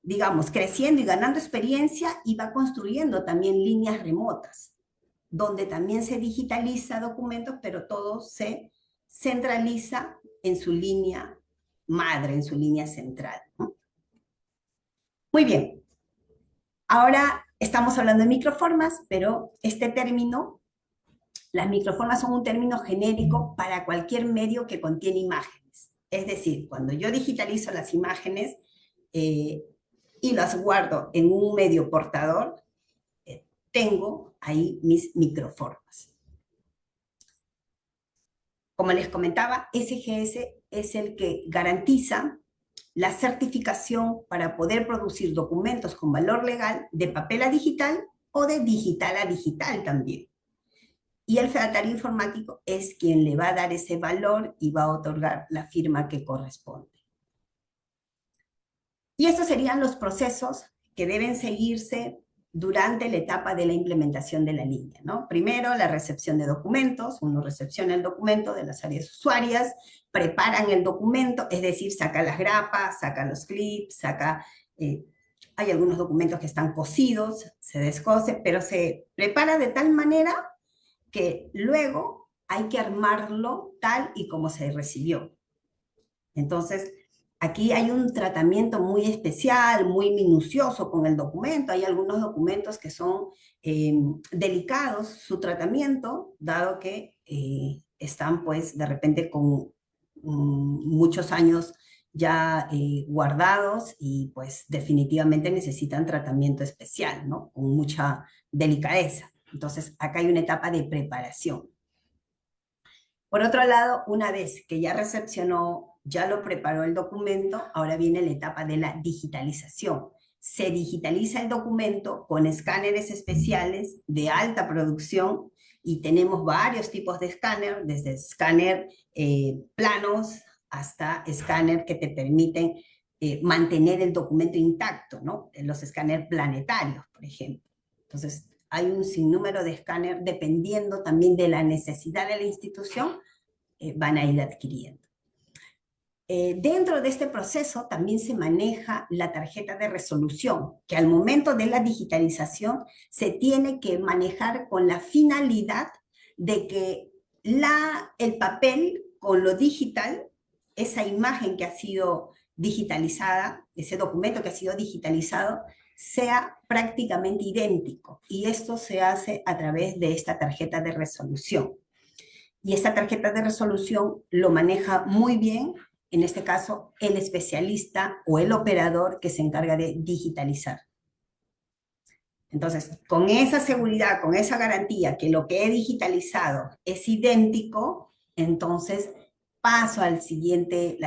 digamos, creciendo y ganando experiencia y va construyendo también líneas remotas, donde también se digitaliza documentos, pero todo se centraliza en su línea madre, en su línea central, ¿no? Muy bien. Ahora estamos hablando de microformas, pero este término, las microformas son un término genérico para cualquier medio que contiene imágenes. Es decir, cuando yo digitalizo las imágenes y las guardo en un medio portador, tengo ahí mis microformas. Como les comentaba, SGS es el que garantiza la certificación para poder producir documentos con valor legal de papel a digital o de digital a digital también. Y el fedatario informático es quien le va a dar ese valor y va a otorgar la firma que corresponde. Y estos serían los procesos que deben seguirse durante la etapa de la implementación de la línea, ¿no? Primero, la recepción de documentos. Uno recepciona el documento de las áreas usuarias, preparan el documento, es decir, saca las grapas, saca los clips, hay algunos documentos que están cosidos, se descose, pero se prepara de tal manera que luego hay que armarlo tal y como se recibió. Entonces, aquí hay un tratamiento muy especial, muy minucioso con el documento. Hay algunos documentos que son delicados su tratamiento, dado que están pues de repente con muchos años ya guardados y pues definitivamente necesitan tratamiento especial, ¿no? Con mucha delicadeza. Entonces, acá hay una etapa de preparación. Por otro lado, una vez que ya recepcionó, ya lo preparó el documento, ahora viene la etapa de la digitalización. Se digitaliza el documento con escáneres especiales de alta producción y tenemos varios tipos de escáner, desde escáner planos hasta escáner que te permiten mantener el documento intacto, ¿no? Los escáner planetarios, por ejemplo. Entonces, hay un sinnúmero de escáner dependiendo también de la necesidad de la institución, van a ir adquiriendo. Dentro de este proceso también se maneja la tarjeta de resolución, que al momento de la digitalización se tiene que manejar con la finalidad de que el papel con lo digital, esa imagen que ha sido digitalizada, ese documento que ha sido digitalizado, sea prácticamente idéntico. Y esto se hace a través de esta tarjeta de resolución. Y esta tarjeta de resolución lo maneja muy bien, en este caso, el especialista o el operador que se encarga de digitalizar. Entonces, con esa seguridad, con esa garantía que lo que he digitalizado es idéntico, entonces paso a la siguiente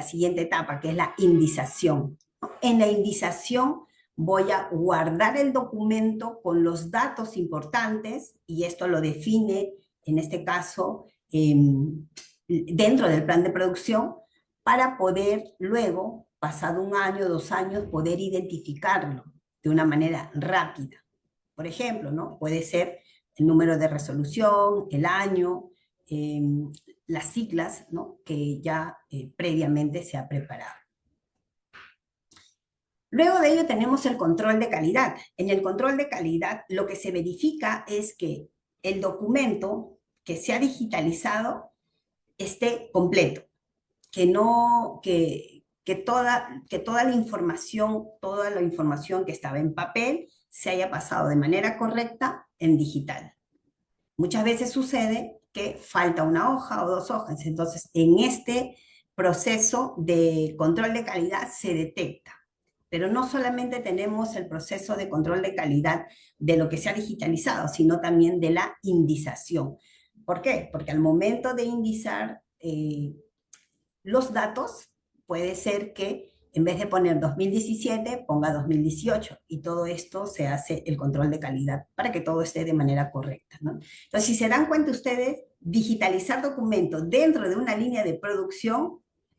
etapa, que es la indización. En la indización voy a guardar el documento con los datos importantes, y esto lo define, en este caso, dentro del plan de producción, para poder luego, pasado 1 año, 2 años, poder identificarlo de una manera rápida. Por ejemplo, ¿no? Puede ser el número de resolución, el año, las siglas, ¿no? Que ya previamente se ha preparado. Luego de ello tenemos el control de calidad. En el control de calidad lo que se verifica es que el documento que se ha digitalizado esté completo, que toda la información que estaba en papel se haya pasado de manera correcta en digital. Muchas veces sucede que falta una hoja o 2 hojas, entonces en este proceso de control de calidad se detecta. Pero no solamente tenemos el proceso de control de calidad de lo que se ha digitalizado, sino también de la indización. ¿Por qué? Porque al momento de indizar los datos, puede ser que en vez de poner 2017, ponga 2018, y todo esto se hace el control de calidad para que todo esté de manera correcta, ¿no? Entonces, si se dan cuenta ustedes, digitalizar documentos dentro de una línea de producción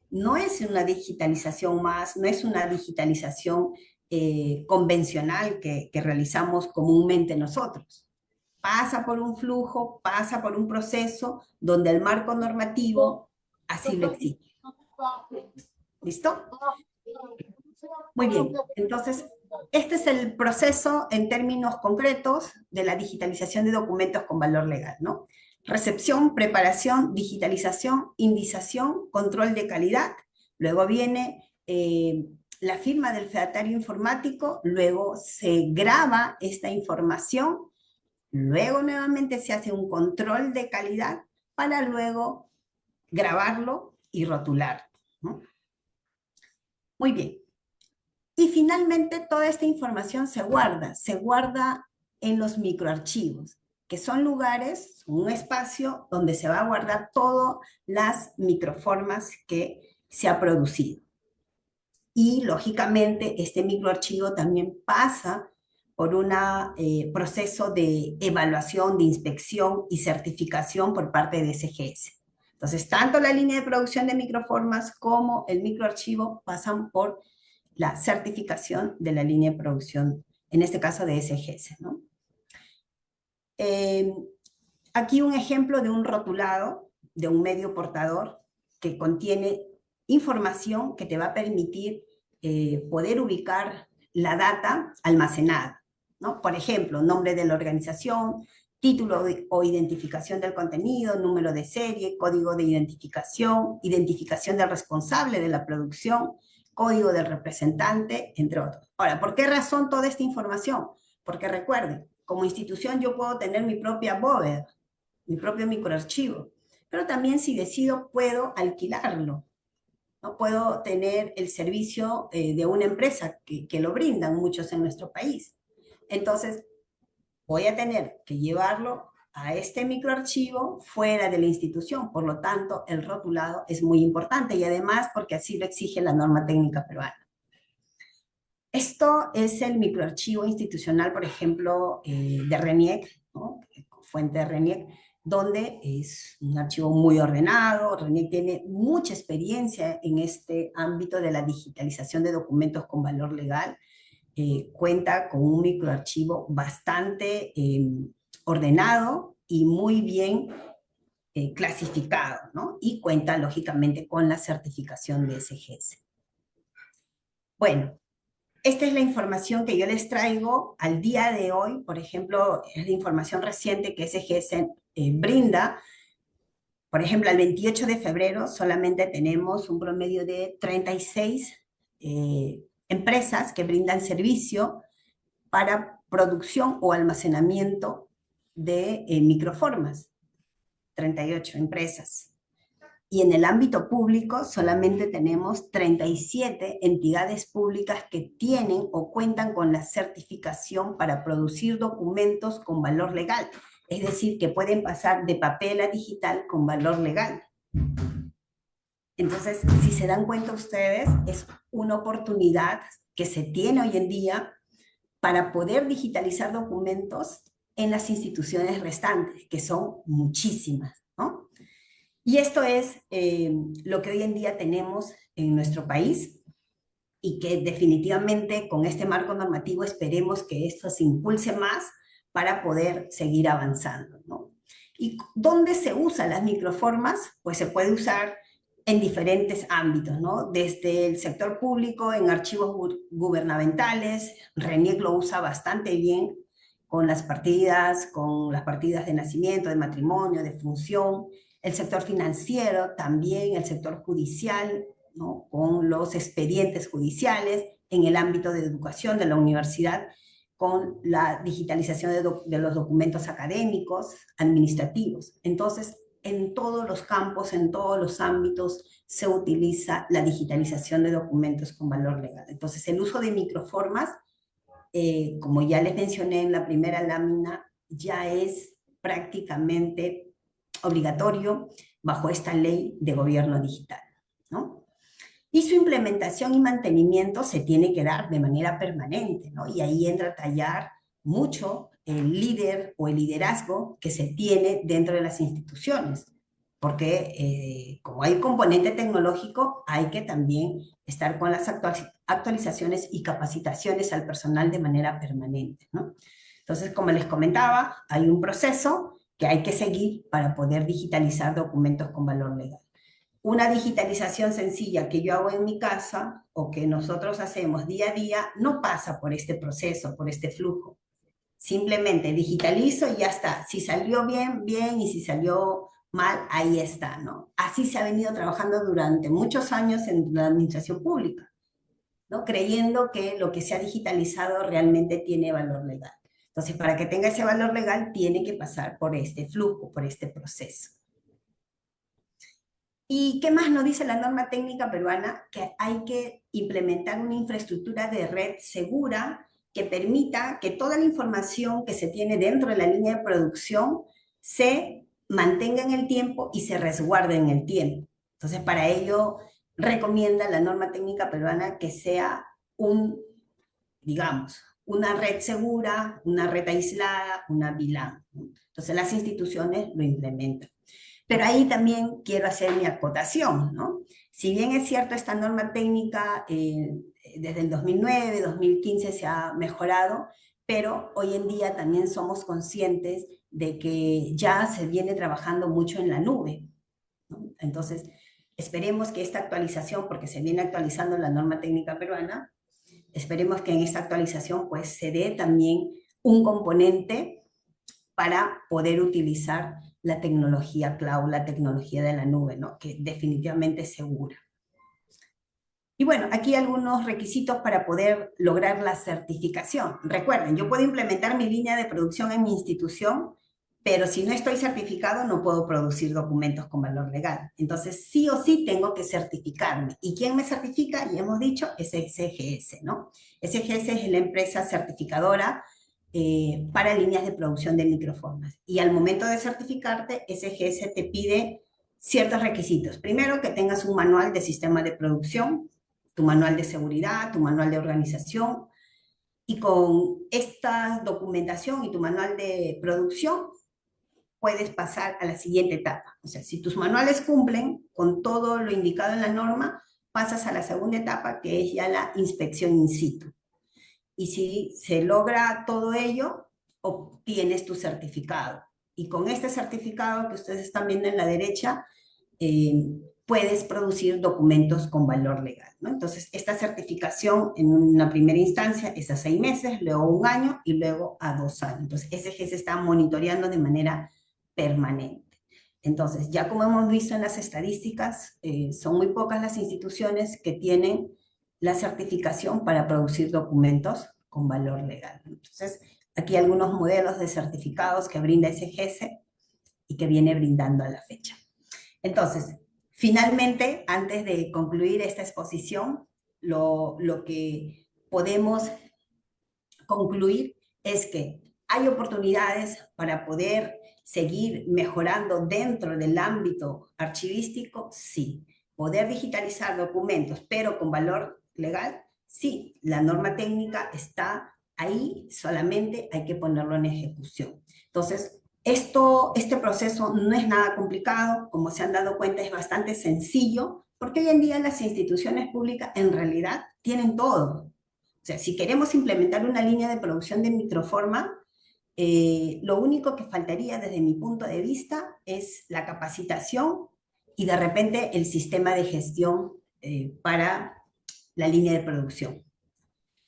no es una digitalización más, no es una digitalización convencional que realizamos comúnmente nosotros. Pasa por un flujo, pasa por un proceso donde el marco normativo así lo exige. ¿Listo? Muy bien, entonces, este es el proceso en términos concretos de la digitalización de documentos con valor legal, ¿no? Recepción, preparación, digitalización, indización, control de calidad, luego viene la firma del fedatario informático, luego se graba esta información, luego nuevamente se hace un control de calidad para luego grabarlo y rotularlo, ¿no? Muy bien. Y finalmente toda esta información se guarda en los microarchivos, que son lugares, un espacio donde se va a guardar todas las microformas que se ha producido. Y lógicamente este microarchivo también pasa por un proceso de evaluación, de inspección y certificación por parte de SGS. Entonces, tanto la línea de producción de microformas como el microarchivo pasan por la certificación de la línea de producción en este caso de SGS, ¿no? Aquí un ejemplo de un rotulado de un medio portador que contiene información que te va a permitir poder ubicar la data almacenada, ¿no? Por ejemplo, nombre de la organización, título o identificación del contenido, número de serie, código de identificación, identificación del responsable de la producción, código del representante, entre otros. Ahora, ¿por qué razón toda esta información? Porque recuerden, como institución yo puedo tener mi propia bóveda, mi propio microarchivo, pero también si decido puedo alquilarlo, ¿no? Puedo tener el servicio de una empresa que lo brindan muchos en nuestro país. Entonces, voy a tener que llevarlo a este microarchivo fuera de la institución. Por lo tanto, el rotulado es muy importante y además porque así lo exige la norma técnica peruana. Esto es el microarchivo institucional, por ejemplo, de RENIEC, ¿no? Fuente de RENIEC, donde es un archivo muy ordenado. RENIEC tiene mucha experiencia en este ámbito de la digitalización de documentos con valor legal. Cuenta con un microarchivo bastante ordenado y muy bien clasificado, ¿no? Y cuenta, lógicamente, con la certificación de SGS. Bueno, esta es la información que yo les traigo al día de hoy. Por ejemplo, es la información reciente que SGS brinda. Por ejemplo, al 28 de febrero solamente tenemos un promedio de 36 empresas que brindan servicio para producción o almacenamiento de microformas. 38 empresas. Y en el ámbito público solamente tenemos 37 entidades públicas que tienen o cuentan con la certificación para producir documentos con valor legal. Es decir, que pueden pasar de papel a digital con valor legal. Entonces, si se dan cuenta ustedes, es una oportunidad que se tiene hoy en día para poder digitalizar documentos en las instituciones restantes, que son muchísimas, ¿no? Y esto es lo que hoy en día tenemos en nuestro país y que definitivamente con este marco normativo esperemos que esto se impulse más para poder seguir avanzando, ¿no? ¿Y dónde se usan las microformas? Pues se puede usar en diferentes ámbitos, ¿no? Desde el sector público, en archivos gubernamentales. RENIEC lo usa bastante bien con las partidas de nacimiento, de matrimonio, de función. El sector financiero también, el sector judicial, ¿no? Con los expedientes judiciales, en el ámbito de educación de la universidad, con la digitalización de los documentos académicos, administrativos. Entonces, en todos los campos, en todos los ámbitos, se utiliza la digitalización de documentos con valor legal. Entonces, el uso de microformas, como ya les mencioné en la primera lámina, ya es prácticamente obligatorio bajo esta ley de gobierno digital, ¿no? Y su implementación y mantenimiento se tiene que dar de manera permanente, ¿no? Y ahí entra a tallar mucho el líder o el liderazgo que se tiene dentro de las instituciones, porque como hay componente tecnológico, hay que también estar con las actualizaciones y capacitaciones al personal de manera permanente, ¿no? Entonces, como les comentaba, hay un proceso que hay que seguir para poder digitalizar documentos con valor legal. Una digitalización sencilla que yo hago en mi casa o que nosotros hacemos día a día no pasa por este proceso, por este flujo. Simplemente digitalizo y ya está. Si salió bien, bien, y si salió mal, ahí está, ¿no? Así se ha venido trabajando durante muchos años en la administración pública, ¿no? Creyendo que lo que se ha digitalizado realmente tiene valor legal. Entonces, para que tenga ese valor legal, tiene que pasar por este flujo, por este proceso. ¿Y qué más nos dice la norma técnica peruana? Que hay que implementar una infraestructura de red segura que permita que toda la información que se tiene dentro de la línea de producción se mantenga en el tiempo y se resguarde en el tiempo. Entonces, para ello, recomienda la norma técnica peruana que sea digamos, una red segura, una red aislada, una VLAN. Entonces, las instituciones lo implementan. Pero ahí también quiero hacer mi acotación, ¿no? Si bien es cierto, esta norma técnica desde el 2009, 2015 se ha mejorado, pero hoy en día también somos conscientes de que ya se viene trabajando mucho en la nube, ¿no? Entonces, esperemos que esta actualización, porque se viene actualizando la norma técnica peruana, esperemos que en esta actualización pues se dé también un componente para poder utilizar la tecnología cloud, la tecnología de la nube, ¿no? Que definitivamente es segura. Y bueno, aquí algunos requisitos para poder lograr la certificación. Recuerden, yo puedo implementar mi línea de producción en mi institución, pero si no estoy certificado no puedo producir documentos con valor legal. Entonces, sí o sí tengo que certificarme. ¿Y quién me certifica? Ya hemos dicho, es SGS, ¿no? SGS es la empresa certificadora para líneas de producción de microformas. Y al momento de certificarte, SGS te pide ciertos requisitos. Primero, que tengas un manual de sistema de producción, tu manual de seguridad, tu manual de organización, y con esta documentación y tu manual de producción puedes pasar a la siguiente etapa. O sea, si tus manuales cumplen con todo lo indicado en la norma, pasas a la segunda etapa, que es ya la inspección in situ. Y si se logra todo ello, obtienes tu certificado. Y con este certificado que ustedes están viendo en la derecha, puedes producir documentos con valor legal, ¿no? Entonces, esta certificación en una primera instancia es a 6 meses, luego 1 año y luego a 2 años. Entonces, SG se está monitoreando de manera permanente. Entonces, ya como hemos visto en las estadísticas, son muy pocas las instituciones que tienen la certificación para producir documentos con valor legal. Entonces, aquí algunos modelos de certificados que brinda SGS y que viene brindando a la fecha. Entonces, finalmente, antes de concluir esta exposición, lo que podemos concluir es que hay oportunidades para poder seguir mejorando dentro del ámbito archivístico, sí. Poder digitalizar documentos, pero con valor legal, sí. La norma técnica está ahí, solamente hay que ponerlo en ejecución. Entonces, este proceso no es nada complicado, como se han dado cuenta es bastante sencillo, porque hoy en día las instituciones públicas en realidad tienen todo. O sea, si queremos implementar una línea de producción de microforma, lo único que faltaría desde mi punto de vista es la capacitación y de repente el sistema de gestión para la línea de producción.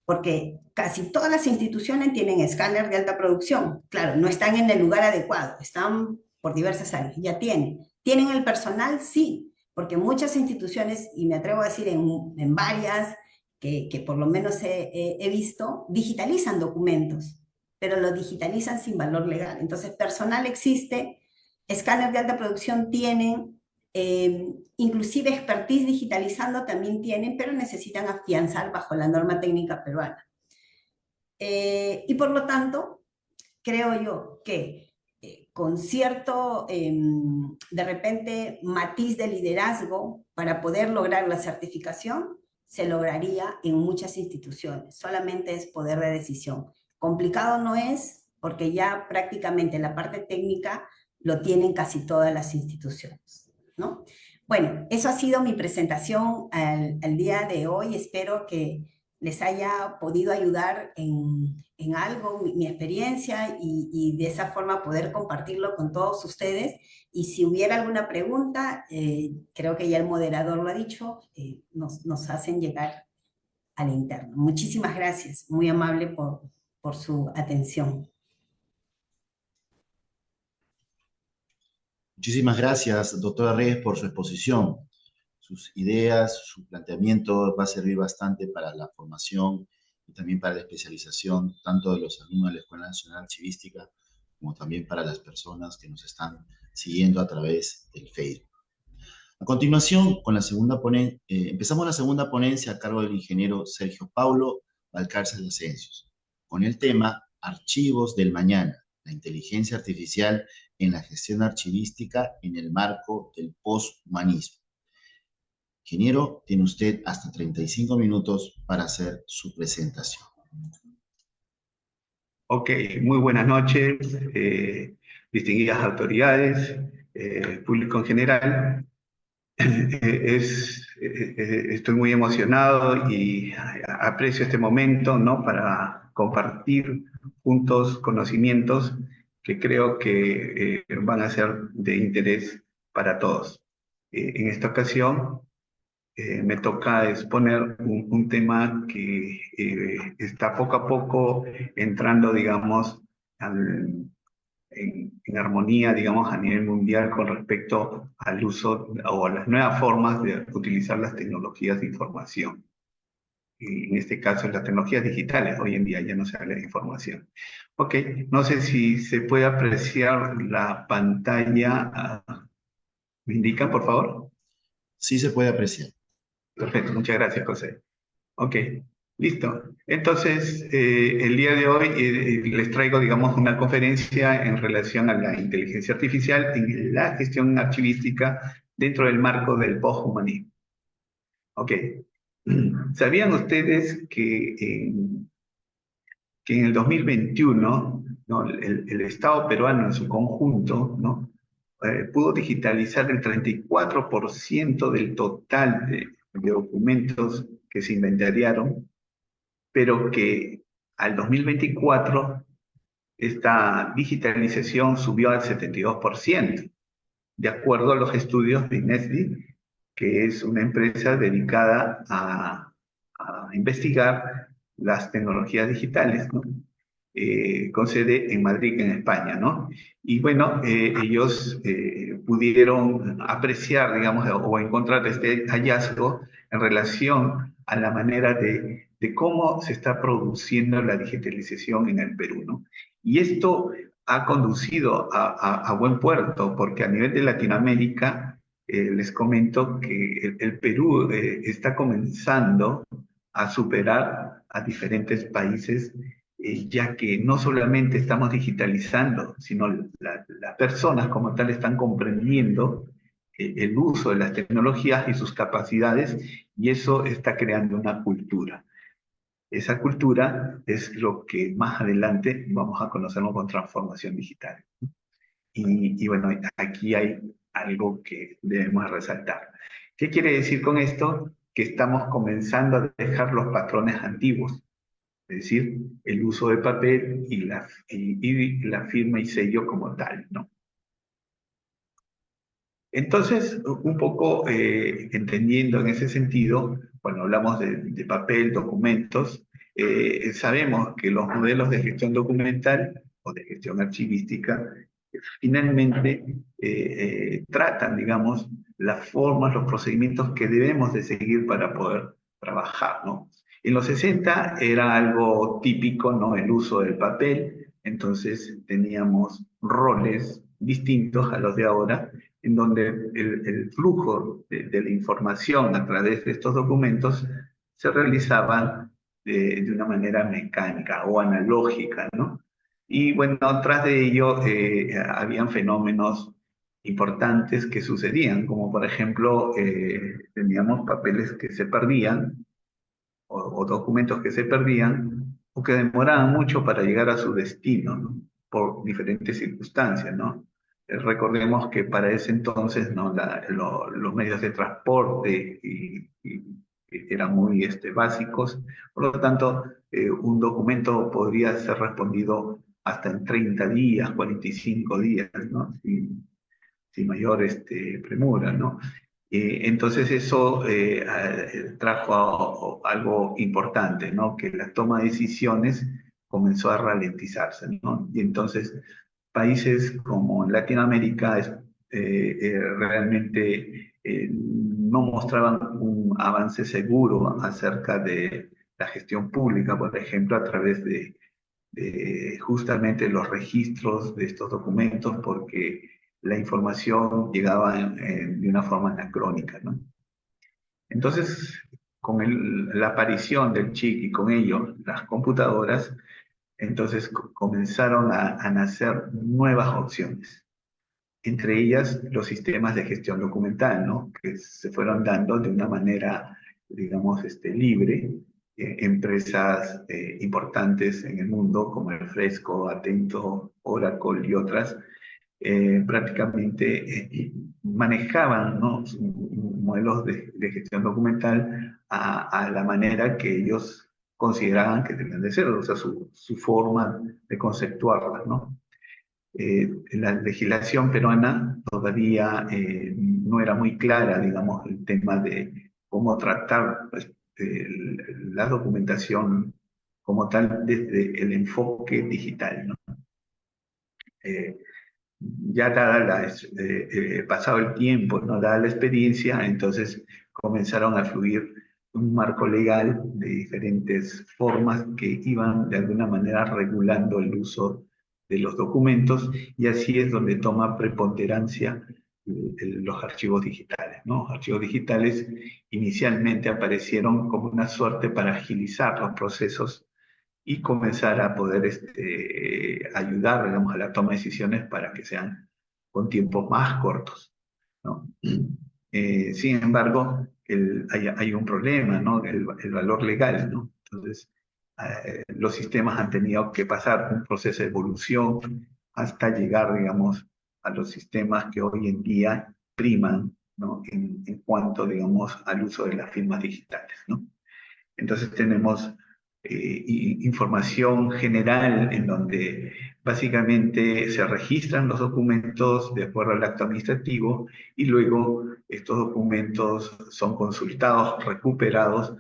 Porque casi todas las instituciones tienen escáner de alta producción. Claro, no están en el lugar adecuado, están por diversas áreas, ya tienen. ¿Tienen el personal? Sí, porque muchas instituciones, y me atrevo a decir en varias, que por lo menos he visto, digitalizan documentos, pero lo digitalizan sin valor legal. Entonces, personal existe, escáner de alta producción tienen, inclusive expertise digitalizando también tienen, pero necesitan afianzar bajo la norma técnica peruana. Y por lo tanto, creo yo que con cierto, de repente, matiz de liderazgo para poder lograr la certificación, se lograría en muchas instituciones. Solamente es poder de decisión. Complicado no es, porque ya prácticamente la parte técnica lo tienen casi todas las instituciones, ¿no? Bueno, eso ha sido mi presentación al día de hoy. Espero que les haya podido ayudar en algo, mi experiencia, y de esa forma poder compartirlo con todos ustedes. Y si hubiera alguna pregunta, creo que ya el moderador lo ha dicho, nos hacen llegar al interno. Muchísimas gracias, muy amable por su atención. Muchísimas gracias, doctora Reyes, por su exposición. Sus ideas, su planteamiento va a servir bastante para la formación y también para la especialización, tanto de los alumnos de la Escuela Nacional Archivística como también para las personas que nos están siguiendo a través del Facebook. A continuación, con la empezamos la segunda ponencia a cargo del ingeniero Sergio Paulo Valcárcel Ascensios, con el tema Archivos del Mañana, la inteligencia artificial en la gestión archivística en el marco del posthumanismo. Ingeniero, tiene usted hasta 35 minutos para hacer su presentación. Ok, muy buenas noches, distinguidas autoridades, público en general. Estoy muy emocionado y aprecio este momento, ¿no? Para compartir juntos conocimientos que creo que van a ser de interés para todos. En esta ocasión me toca exponer un tema que está poco a poco entrando, digamos, en armonía, digamos, a nivel mundial con respecto al uso o a las nuevas formas de utilizar las tecnologías de información. Y en este caso, las tecnologías digitales. Hoy en día ya no se habla de información. Ok, no sé si se puede apreciar la pantalla. ¿Me indican, por favor? Sí se puede apreciar. Perfecto, muchas gracias, José. Ok, listo. Entonces, el día de hoy les traigo, digamos, una conferencia en relación a la inteligencia artificial en la gestión archivística dentro del marco del posthumanismo. Ok. ¿Sabían ustedes que en el 2021, ¿no? el Estado peruano en su conjunto, ¿no? Pudo digitalizar el 34% del total de documentos que se inventariaron, pero que al 2024 esta digitalización subió al 72%, de acuerdo a los estudios de INESDI, que es una empresa dedicada a investigar las tecnologías digitales, ¿no? Con sede en Madrid, en España, ¿no? Y bueno, ellos pudieron apreciar, digamos, o encontrar este hallazgo en relación a la manera de cómo se está produciendo la digitalización en el Perú, ¿no? Y esto ha conducido a buen puerto, porque a nivel de Latinoamérica, les comento que el Perú está comenzando a superar a diferentes países, ya que no solamente estamos digitalizando, sino las personas como tal están comprendiendo el uso de las tecnologías y sus capacidades, y eso está creando una cultura. Esa cultura es lo que más adelante vamos a conocerlo con transformación digital. Y bueno, aquí hay algo que debemos resaltar. ¿Qué quiere decir con esto? Que estamos comenzando a dejar los patrones antiguos, es decir, el uso de papel y la firma y sello como tal, ¿no? Entonces, un poco entendiendo en ese sentido, cuando hablamos de papel, documentos, sabemos que los modelos de gestión documental o de gestión archivística finalmente tratan, digamos, las formas, los procedimientos que debemos de seguir para poder trabajar, ¿no? En los 60 era algo típico, ¿no? El uso del papel, entonces teníamos roles distintos a los de ahora, en donde el flujo de la información a través de estos documentos se realizaba de una manera mecánica o analógica, ¿no? Y bueno, tras de ello habían fenómenos importantes que sucedían, como por ejemplo teníamos papeles que se perdían o documentos que se perdían o que demoraban mucho para llegar a su destino, ¿no? Por diferentes circunstancias, ¿no? Recordemos que para ese entonces, ¿no? Los medios de transporte eran muy básicos, por lo tanto, un documento podría ser respondido hasta en 30 días, 45 días, ¿no? Sin mayor premura, ¿no? Entonces eso trajo algo importante, ¿no? Que la toma de decisiones comenzó a ralentizarse, ¿no? Y entonces países como Latinoamérica realmente no mostraban un avance seguro acerca de la gestión pública, por ejemplo, a través de justamente los registros de estos documentos, porque la información llegaba de una forma anacrónica, ¿no? Entonces, con la aparición del chip y con ello las computadoras, entonces comenzaron a nacer nuevas opciones, entre ellas los sistemas de gestión documental, ¿no? Que se fueron dando de una manera, digamos, libre. Empresas importantes en el mundo como el Fresco, Atento, Oracle y otras prácticamente manejaban, ¿no? modelos de gestión documental a la manera que ellos consideraban que tenían de ser, o sea, su forma de conceptuarlas, ¿no? La legislación peruana todavía no era muy clara, digamos, el tema de cómo tratar pues, la documentación como tal desde el enfoque digital, ¿no? Ya pasado el tiempo, ¿no? Dada la experiencia, entonces comenzaron a fluir un marco legal de diferentes formas que iban de alguna manera regulando el uso de los documentos, y así es donde toma preponderancia los archivos digitales, ¿no? Los archivos digitales inicialmente aparecieron como una suerte para agilizar los procesos y comenzar a poder ayudar, digamos, a la toma de decisiones para que sean con tiempos más cortos, ¿no? Sin embargo, hay un problema, ¿no? El valor legal, ¿no? Entonces, los sistemas han tenido que pasar un proceso de evolución hasta llegar, digamos, a los sistemas que hoy en día priman, ¿no? En cuanto, digamos, al uso de las firmas digitales, ¿no? Entonces tenemos información general en donde básicamente se registran los documentos de acuerdo al acto administrativo, y luego estos documentos son consultados, recuperados,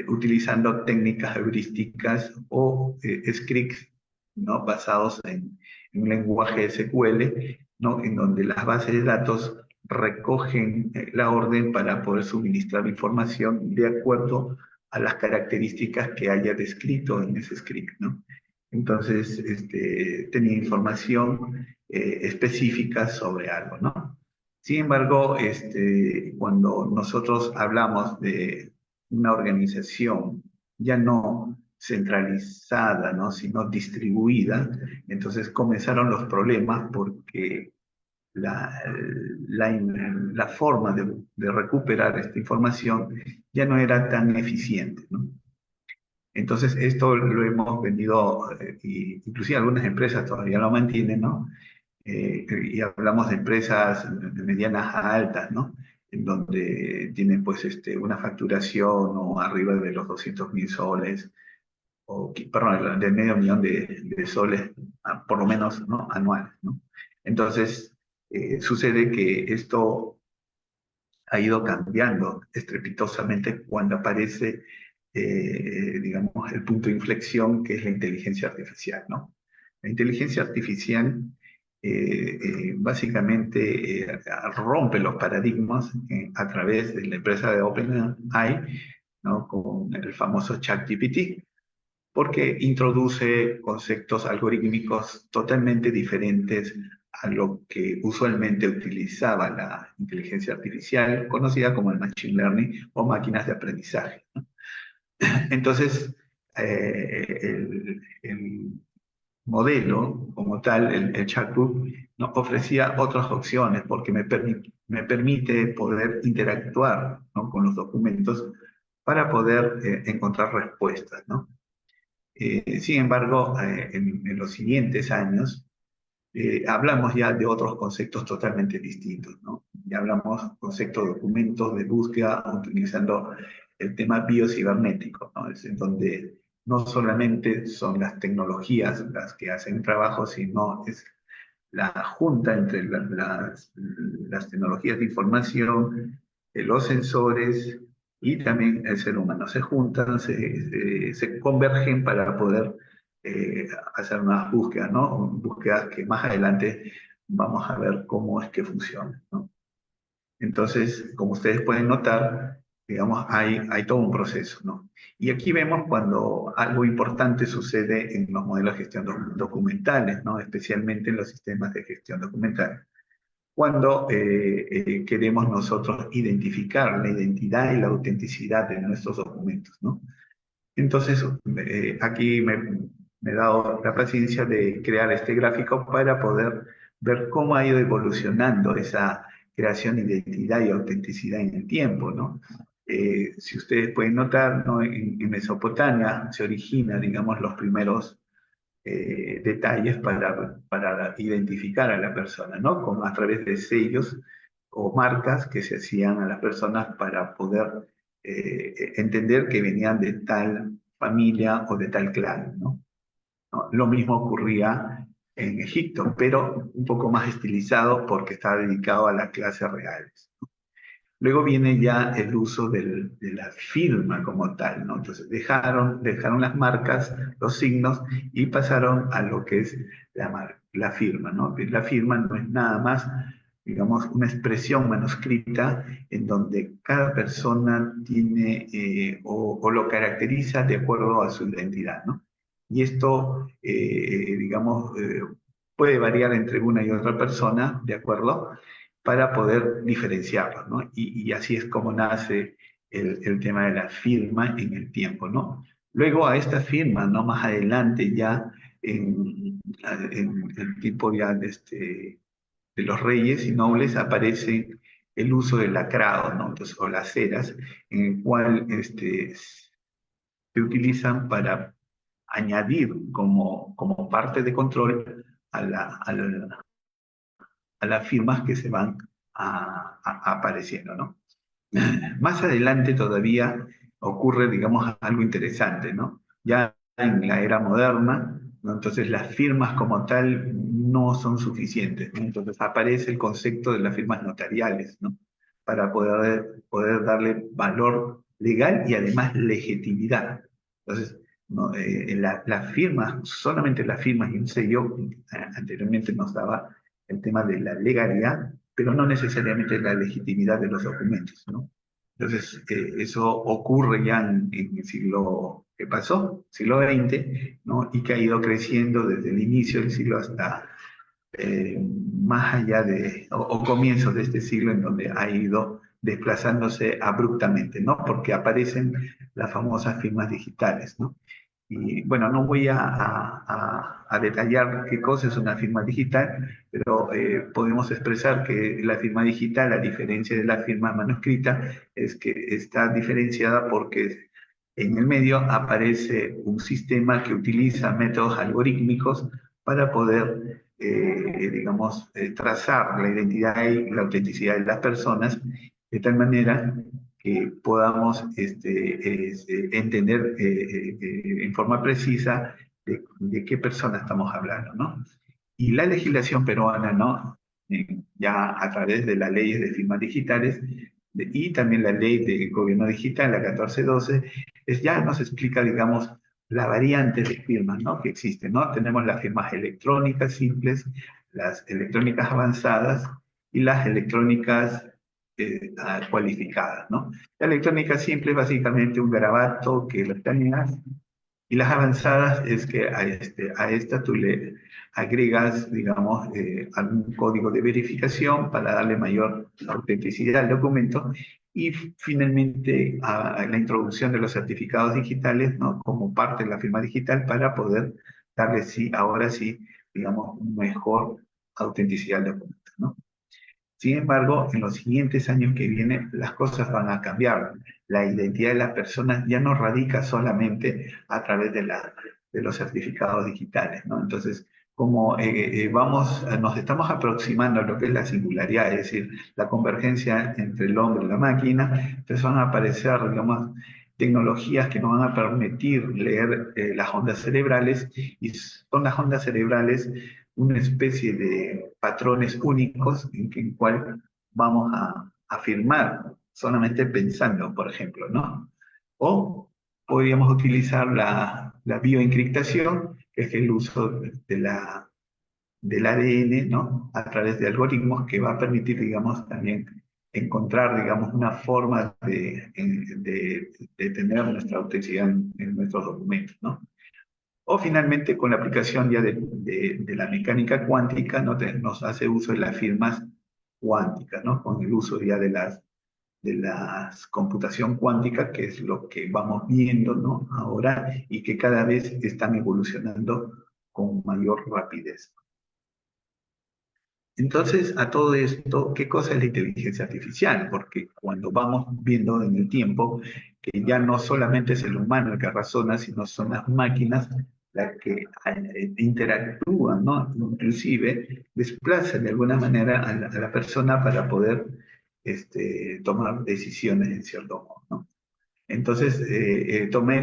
utilizando técnicas heurísticas o scripts, ¿no? Basados en un lenguaje SQL, ¿no? En donde las bases de datos recogen la orden para poder suministrar información de acuerdo a las características que haya descrito en ese script, ¿no? Entonces, tenía información específica sobre algo, ¿no? Sin embargo, cuando nosotros hablamos de una organización ya no centralizada, ¿no? Sino distribuida, entonces comenzaron los problemas porque la, la forma de recuperar esta información ya no era tan eficiente, ¿no? Entonces, esto lo hemos venido, inclusive algunas empresas todavía lo mantienen, ¿no? Y hablamos de empresas medianas a altas, ¿no? En donde tienen, pues, una facturación o arriba de los 200.000 soles, o, perdón, de medio millón de soles, por lo menos, ¿no? Anuales, ¿no? Entonces, sucede que esto ha ido cambiando estrepitosamente cuando aparece, digamos, el punto de inflexión, que es la inteligencia artificial, ¿no? La inteligencia artificial básicamente rompe los paradigmas a través de la empresa de OpenAI, ¿no? Con el famoso ChatGPT, porque introduce conceptos algorítmicos totalmente diferentes a lo que usualmente utilizaba la inteligencia artificial, conocida como el machine learning o máquinas de aprendizaje, ¿no? Entonces, el modelo como tal, el chatbot, nos ofrecía otras opciones porque me permite poder interactuar, ¿no? Con los documentos para poder encontrar respuestas, ¿no? Sin embargo, en los siguientes años hablamos ya de otros conceptos totalmente distintos, ¿no? Ya hablamos conceptos de documentos de búsqueda utilizando el tema biocibernético, ¿no? Es en donde no solamente son las tecnologías las que hacen trabajo, sino es la junta entre las tecnologías de información, los sensores y también el ser humano. Se juntan, se convergen para poder hacer unas búsquedas, ¿no? Búsquedas que más adelante vamos a ver cómo es que funcionan, ¿no? Entonces, como ustedes pueden notar, digamos, hay todo un proceso, ¿no? Y aquí vemos cuando algo importante sucede en los modelos de gestión documentales, ¿no? Especialmente en los sistemas de gestión documental. Cuando queremos nosotros identificar la identidad y la autenticidad de nuestros documentos, ¿no? Entonces, aquí me he dado la paciencia de crear este gráfico para poder ver cómo ha ido evolucionando esa creación de identidad y autenticidad en el tiempo, ¿no? Si ustedes pueden notar, ¿no? En Mesopotamia se origina, digamos, los primeros detalles para identificar a la persona, ¿no? Como a través de sellos o marcas que se hacían a las personas para poder entender que venían de tal familia o de tal clan, ¿no? ¿No? Lo mismo ocurría en Egipto, pero un poco más estilizado porque estaba dedicado a las clases reales. Luego viene ya el uso de la firma como tal, ¿no? Entonces dejaron las marcas, los signos, y pasaron a lo que es la firma, ¿no? La firma no es nada más, digamos, una expresión manuscrita en donde cada persona tiene o lo caracteriza de acuerdo a su identidad, ¿no? Y esto, digamos, puede variar entre una y otra persona, ¿de acuerdo? Para poder diferenciarlos, ¿no? Y así es como nace el tema de la firma en el tiempo, ¿no? Luego a esta firma, ¿no? Más adelante ya en el tipo ya de los reyes y nobles aparece el uso del lacrado, ¿no? Entonces, o las ceras, en el cual se utilizan para añadir como parte de control a las firmas que se van apareciendo, ¿no? Más adelante todavía ocurre, digamos, algo interesante, ¿no? Ya en la era moderna, ¿no? Entonces las firmas como tal no son suficientes, ¿no? Entonces aparece el concepto de las firmas notariales, ¿no? Para poder darle valor legal y además legitimidad. Entonces, ¿no? Las firmas, solamente las firmas y un sello, anteriormente nos daba el tema de la legalidad, pero no necesariamente la legitimidad de los documentos, ¿no? Entonces, eso ocurre ya en el siglo que pasó, siglo XX, ¿no? Y que ha ido creciendo desde el inicio del siglo hasta más allá o comienzos de este siglo, en donde ha ido desplazándose abruptamente, ¿no? Porque aparecen las famosas firmas digitales, ¿no? Y bueno, no voy a detallar qué cosa es una firma digital, pero podemos expresar que la firma digital, a diferencia de la firma manuscrita, es que está diferenciada porque en el medio aparece un sistema que utiliza métodos algorítmicos para poder, digamos, trazar la identidad y la autenticidad de las personas de tal manera que podamos entender en forma precisa de qué persona estamos hablando, ¿no? Y la legislación peruana, ¿no? Ya a través de las leyes de firmas digitales y también la ley de gobierno digital, la 1412, ya nos explica, digamos, la variante de firmas, ¿no? Que existen, ¿no? Tenemos las firmas electrónicas simples, las electrónicas avanzadas y las electrónicas cualificadas, ¿no? La electrónica simple es básicamente un garabato que lo escaneas y las avanzadas es que a esta tú le agregas, digamos, algún código de verificación para darle mayor autenticidad al documento y finalmente a la introducción de los certificados digitales, ¿no? Como parte de la firma digital para poder darle, sí, ahora sí, digamos, mejor autenticidad al documento, ¿no? Sin embargo, en los siguientes años que vienen, las cosas van a cambiar. La identidad de las personas ya no radica solamente a través de los certificados digitales, ¿no? Entonces, como nos estamos aproximando a lo que es la singularidad, es decir, la convergencia entre el hombre y la máquina, entonces van a aparecer, digamos, tecnologías que nos van a permitir leer las ondas cerebrales, y son las ondas cerebrales una especie de patrones únicos en cual vamos a afirmar solamente pensando, por ejemplo, ¿no? O podríamos utilizar la bioencriptación, que es el uso del ADN, ¿no? A través de algoritmos que va a permitir, digamos, también encontrar, digamos, una forma de tener nuestra autenticidad en nuestros documentos, ¿no? O finalmente con la aplicación ya de la mecánica cuántica, ¿no? Nos hace uso de las firmas cuánticas, ¿no? Con el uso ya de la computación cuántica, que es lo que vamos viendo, ¿no? Ahora y que cada vez están evolucionando con mayor rapidez. Entonces, a todo esto, ¿qué cosa es la inteligencia artificial? Porque cuando vamos viendo en el tiempo que ya no solamente es el humano el que razona, sino son las máquinas la que interactúa, ¿no? Inclusive desplaza de alguna manera a la persona para poder tomar decisiones en cierto modo, ¿no? Entonces tomé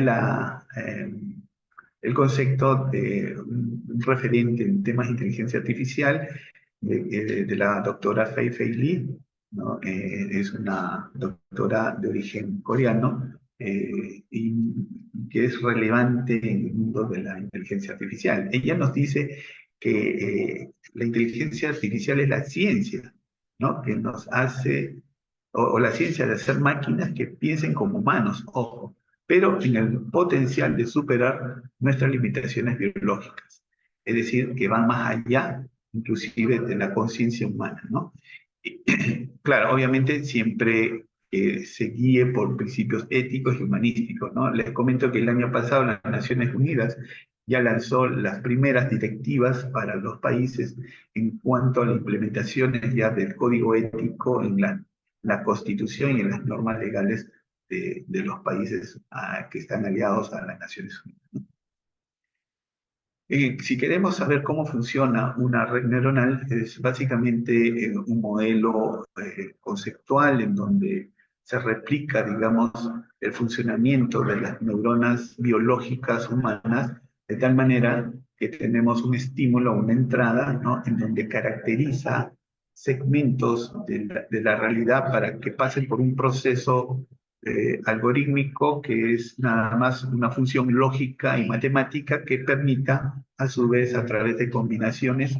el concepto de un referente en temas de inteligencia artificial de la doctora Fei Li, ¿no? Es una doctora de origen coreano y que es relevante en el mundo de la inteligencia artificial. Ella nos dice que la inteligencia artificial es la ciencia, ¿no? Que nos hace, o la ciencia de hacer máquinas que piensen como humanos, ojo, pero en el potencial de superar nuestras limitaciones biológicas. Es decir, que van más allá, inclusive, de la conciencia humana, ¿no? Y, claro, obviamente siempre se guíe por principios éticos y humanísticos, ¿no? Les comento que el año pasado las Naciones Unidas ya lanzó las primeras directivas para los países en cuanto a la implementación ya del código ético en la Constitución y en las normas legales de los países que están aliados a las Naciones Unidas, ¿no? Si queremos saber cómo funciona una red neuronal, es básicamente un modelo conceptual en donde se replica, digamos, el funcionamiento de las neuronas biológicas humanas, de tal manera que tenemos un estímulo, una entrada, ¿no? En donde caracteriza segmentos de la realidad para que pasen por un proceso algorítmico que es nada más una función lógica y matemática que permita, a su vez, a través de combinaciones,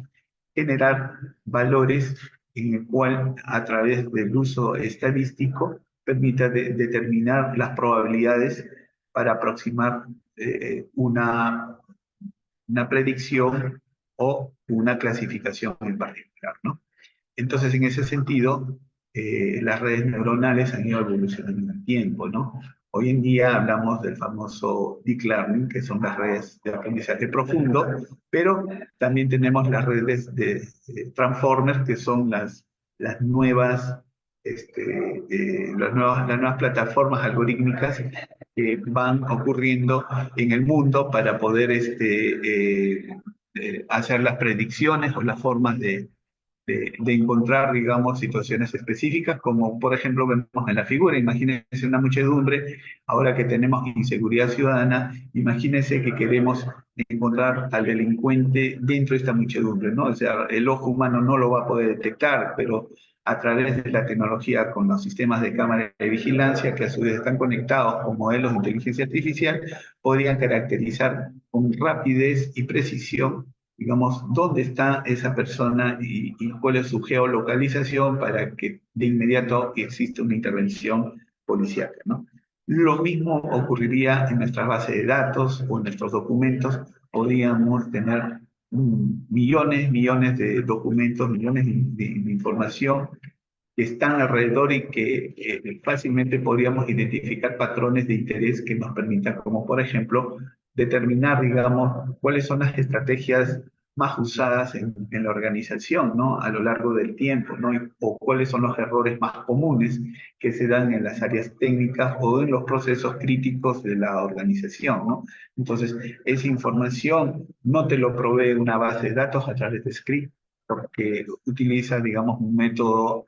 generar valores en el cual, a través del uso estadístico, permita determinar las probabilidades para aproximar una predicción o una clasificación en particular, ¿no? Entonces, en ese sentido, las redes neuronales han ido evolucionando en el tiempo, ¿no? Hoy en día hablamos del famoso deep learning, que son las redes de aprendizaje profundo, pero también tenemos las redes de transformers, que son las nuevas, las nuevas plataformas algorítmicas que van ocurriendo en el mundo para poder hacer las predicciones o las formas de encontrar, digamos, situaciones específicas, como por ejemplo vemos en la figura. Imagínense una muchedumbre, ahora que tenemos inseguridad ciudadana, imagínense que queremos encontrar al delincuente dentro de esta muchedumbre, ¿no? O sea, el ojo humano no lo va a poder detectar, pero a través de la tecnología con los sistemas de cámara de vigilancia, que a su vez están conectados con modelos de inteligencia artificial, podrían caracterizar con rapidez y precisión, digamos, dónde está esa persona y cuál es su geolocalización para que de inmediato exista una intervención policíaca, ¿no? Lo mismo ocurriría en nuestras bases de datos o en nuestros documentos. Podríamos tener millones de documentos, millones de información que están alrededor y que fácilmente podríamos identificar patrones de interés que nos permitan, como por ejemplo, determinar, digamos, cuáles son las estrategias más usadas en la organización, ¿no? A lo largo del tiempo, ¿no? O cuáles son los errores más comunes que se dan en las áreas técnicas o en los procesos críticos de la organización, ¿no? Entonces, esa información no te lo provee una base de datos a través de script, porque utiliza, digamos, un método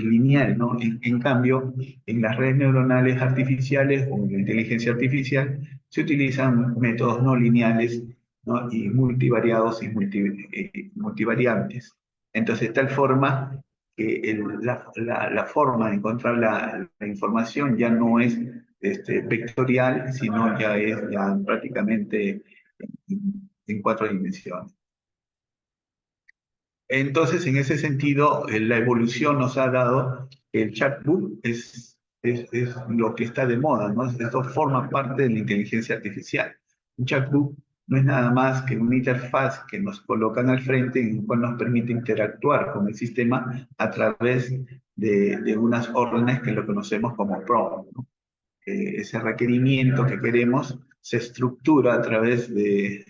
lineal, ¿no? En cambio, en las redes neuronales artificiales o en la inteligencia artificial se utilizan métodos no lineales, ¿no? Y multivariados y multivariantes. Entonces, de tal forma que la forma de encontrar la información ya no es vectorial, sino ya es prácticamente en 4 dimensiones. Entonces, en ese sentido, la evolución nos ha dado que el chatbot es lo que está de moda, ¿no? Esto forma parte de la inteligencia artificial. Un chatbot no es nada más que una interfaz que nos colocan al frente en la cual nos permite interactuar con el sistema a través de unas órdenes que lo conocemos como prompt, ¿no? Ese requerimiento que queremos se estructura a través de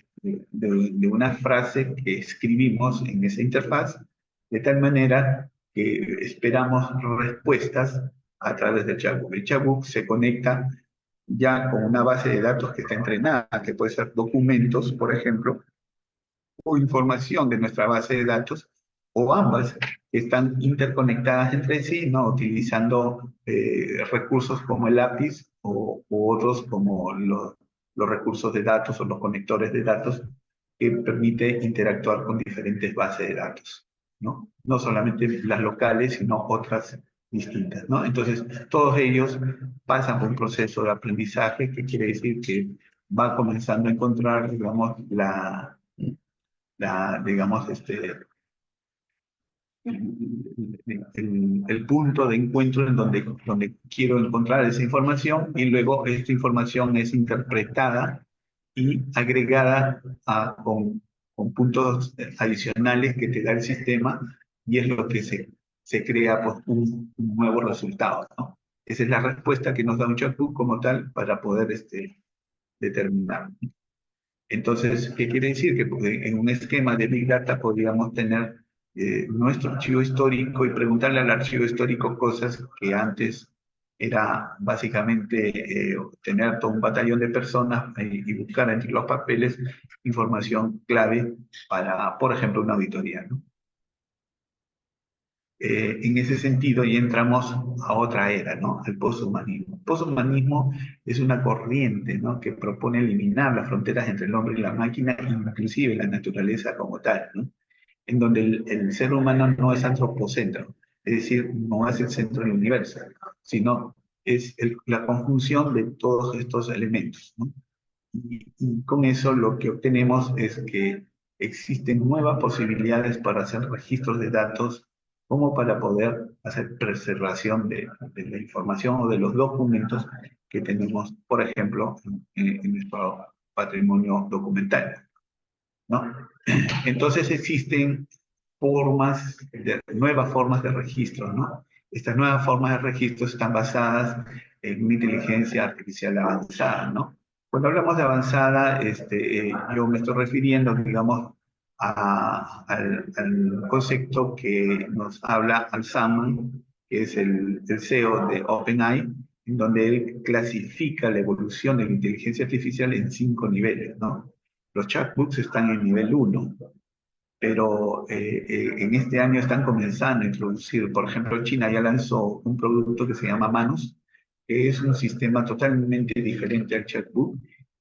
una frase que escribimos en esa interfaz, de tal manera que esperamos respuestas a través del chatbot. El chatbot se conecta ya con una base de datos que está entrenada, que puede ser documentos, por ejemplo, o información de nuestra base de datos, o ambas, que están interconectadas entre sí, ¿no? Utilizando recursos como el APIs o otros como los recursos de datos o los conectores de datos que permite interactuar con diferentes bases de datos, ¿no? No solamente las locales, sino otras distintas, ¿no? Entonces, todos ellos pasan por un proceso de aprendizaje que quiere decir que va comenzando a encontrar, digamos, digamos, el punto de encuentro en donde quiero encontrar esa información y luego esta información es interpretada y agregada con puntos adicionales que te da el sistema y es lo que se crea pues, un nuevo resultado, ¿no? Esa es la respuesta que nos da un chatbot como tal para poder determinar. Entonces, ¿qué quiere decir? Que en un esquema de Big Data podríamos tener nuestro archivo histórico y preguntarle al archivo histórico cosas que antes era básicamente tener todo un batallón de personas y buscar entre los papeles información clave para, por ejemplo, una auditoría, ¿no? En ese sentido, y entramos a otra era, ¿no? Al poshumanismo. El poshumanismo es una corriente, ¿no? Que propone eliminar las fronteras entre el hombre y la máquina, inclusive la naturaleza como tal, ¿no? En donde el ser humano no es antropocentro, es decir, no es el centro del universo, sino es la conjunción de todos estos elementos, ¿no? Y con eso lo que obtenemos es que existen nuevas posibilidades para hacer registros de datos como para poder hacer preservación de la información o de los documentos que tenemos, por ejemplo, en nuestro patrimonio documental, ¿no? Entonces existen nuevas formas de registro, ¿no? Estas nuevas formas de registro están basadas en una inteligencia artificial avanzada, ¿no? Cuando hablamos de avanzada, yo me estoy refiriendo, digamos, al concepto que nos habla Al-Samman, que es el CEO de OpenAI, en donde él clasifica la evolución de la inteligencia artificial en 5 niveles, ¿no? Los chatbots están en nivel 1, pero en este año están comenzando a introducir, por ejemplo, China ya lanzó un producto que se llama Manus, que es un sistema totalmente diferente al chatbot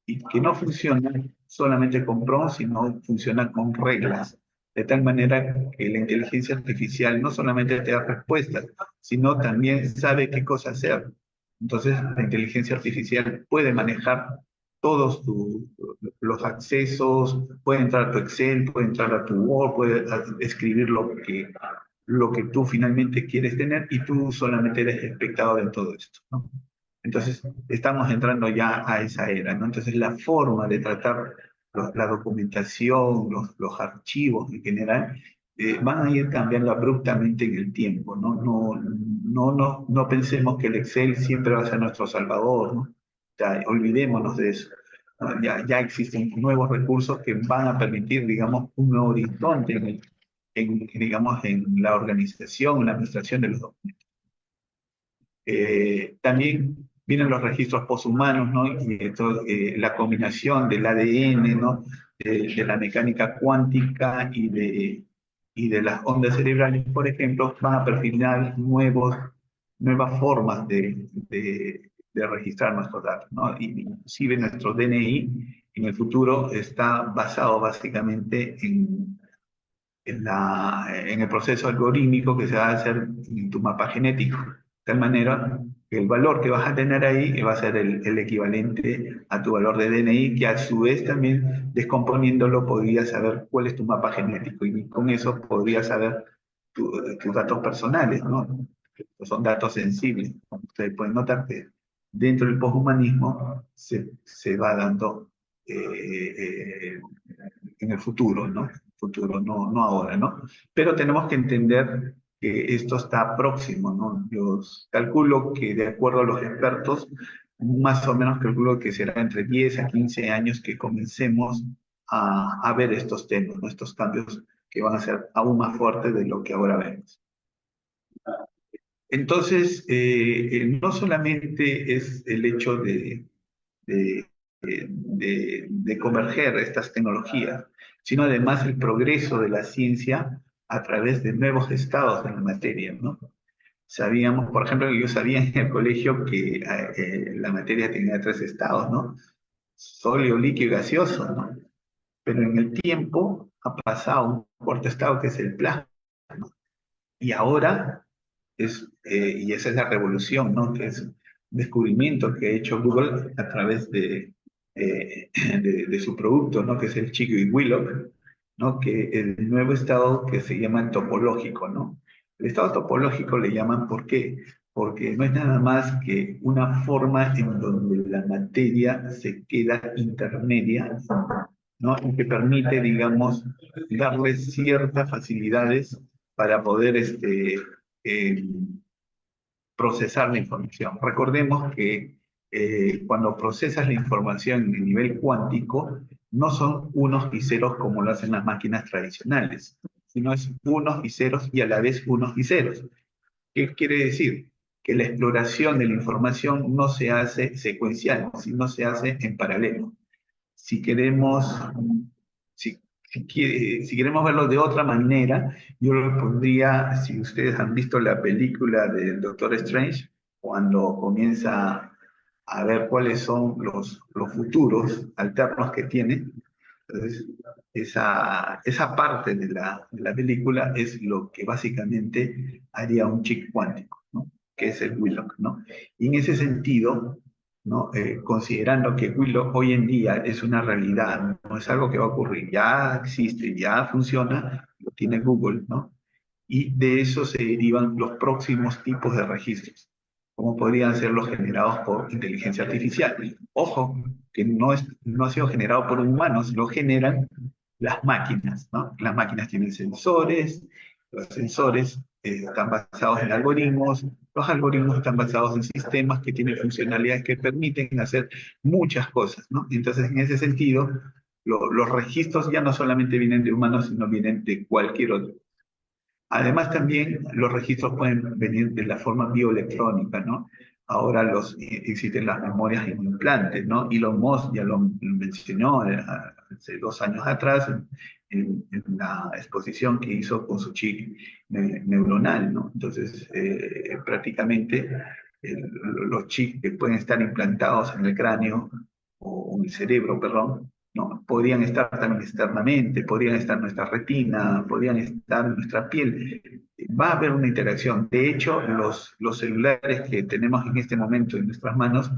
y que no funciona solamente con prompts, sino funciona con reglas, de tal manera que la inteligencia artificial no solamente te da respuestas, sino también sabe qué cosa hacer. Entonces, la inteligencia artificial puede manejar todos los accesos, puede entrar a tu Excel, puede entrar a tu Word, puede escribir lo que tú finalmente quieres tener y tú solamente eres espectador de todo esto, ¿no? Entonces, estamos entrando ya a esa era, ¿no? Entonces, la forma de tratar la documentación, los archivos en general, van a ir cambiando abruptamente en el tiempo, ¿no? No pensemos que el Excel siempre va a ser nuestro salvador, ¿no? Ya, olvidémonos de eso. ¿No? Ya existen nuevos recursos que van a permitir, digamos, un nuevo horizonte digamos, en la organización, en la administración de los documentos. También vienen los registros posthumanos, ¿no? Y la combinación del ADN, ¿no? De la mecánica cuántica y de las ondas cerebrales, por ejemplo, van a perfilar nuevas formas de registrar nuestros datos, ¿no? Inclusive nuestro DNI en el futuro está basado básicamente en el proceso algorítmico que se va a hacer en tu mapa genético. De tal manera que el valor que vas a tener ahí va a ser el equivalente a tu valor de DNI, que a su vez también descomponiéndolo podrías saber cuál es tu mapa genético y con eso podrías saber tus datos personales, ¿no? Son datos sensibles. Como ustedes pueden notar que dentro del poshumanismo se va dando en el futuro, ¿no? Futuro, no ahora, ¿no? Pero tenemos que entender que esto está próximo, ¿no? Yo calculo que de acuerdo a los expertos, más o menos calculo que será entre 10 a 15 años que comencemos a ver estos temas, ¿no? Estos cambios que van a ser aún más fuertes de lo que ahora vemos. Entonces, no solamente es el hecho de de converger estas tecnologías, sino además el progreso de la ciencia a través de nuevos estados de la materia, ¿no? Sabíamos, por ejemplo, yo sabía en el colegio que la materia tenía tres estados, ¿no? Sólido, líquido y gaseoso, ¿no? Pero en el tiempo ha pasado un cuarto estado que es el plasma. Y ahora y esa es la revolución, ¿no? Que es un descubrimiento que ha hecho Google a través de su producto, ¿no? Que es el Chico y Willow, ¿no? Que el nuevo estado que se llama el topológico, ¿no? El estado topológico le llaman, ¿por qué? Porque no es nada más que una forma en donde la materia se queda intermedia, ¿no? Y que permite, digamos, darle ciertas facilidades para poder eh, procesar la información. Recordemos que cuando procesas la información en nivel cuántico, no son unos y ceros como lo hacen las máquinas tradicionales, sino es unos y ceros y a la vez unos y ceros. ¿Qué quiere decir? Que la exploración de la información no se hace secuencial, sino se hace en paralelo. Si queremos, si queremos verlo de otra manera, yo lo pondría, si ustedes han visto la película del Doctor Strange, cuando comienza a ver cuáles son los futuros alternos que tiene, entonces esa parte de la película es lo que básicamente haría un chip cuántico, ¿no? Que es el Willock, ¿no? Y en ese sentido, ¿no? Considerando que Willow hoy en día es una realidad, no es algo que va a ocurrir, ya existe, ya funciona, lo tiene Google, ¿no? Y de eso se derivan los próximos tipos de registros, como podrían ser los generados por inteligencia artificial. Ojo, que no ha sido generado por humanos, lo generan las máquinas, ¿no? Las máquinas tienen sensores, los sensores están basados en algoritmos, los algoritmos están basados en sistemas que tienen funcionalidades que permiten hacer muchas cosas, ¿no? Entonces, en ese sentido, los registros ya no solamente vienen de humanos, sino vienen de cualquier otro. Además, también los registros pueden venir de la forma bioelectrónica, ¿no? Ahora existen las memorias en implantes, ¿no? Elon Musk ya lo mencionó hace 2 años atrás en la exposición que hizo con su chip neuronal, ¿no? Entonces, prácticamente los chips que pueden estar implantados en el cráneo o en el cerebro, perdón, ¿no? Podrían estar también externamente, podrían estar en nuestra retina, podrían estar en nuestra piel. Va a haber una interacción. De hecho, los celulares que tenemos en este momento en nuestras manos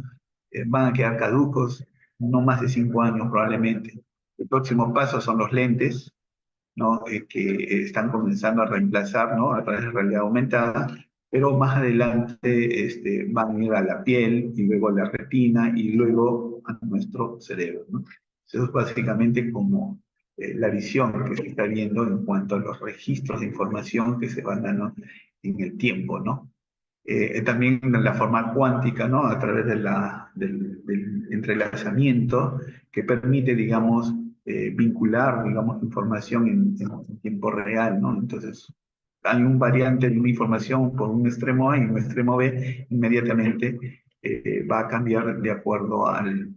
van a quedar caducos no más de 5 años probablemente. El próximo paso son los lentes, ¿no? Que están comenzando a reemplazar, ¿no? A través de realidad aumentada, pero más adelante van a ir a la piel y luego a la retina y luego a nuestro cerebro, ¿no? Eso es básicamente como la visión que se está viendo en cuanto a los registros de información que se van dando en el tiempo, ¿no? También en la forma cuántica, ¿no? A través del entrelazamiento que permite, digamos, vincular, digamos, información en tiempo real, ¿no? Entonces, hay un variante de una información por un extremo A y un extremo B, inmediatamente va a cambiar de acuerdo al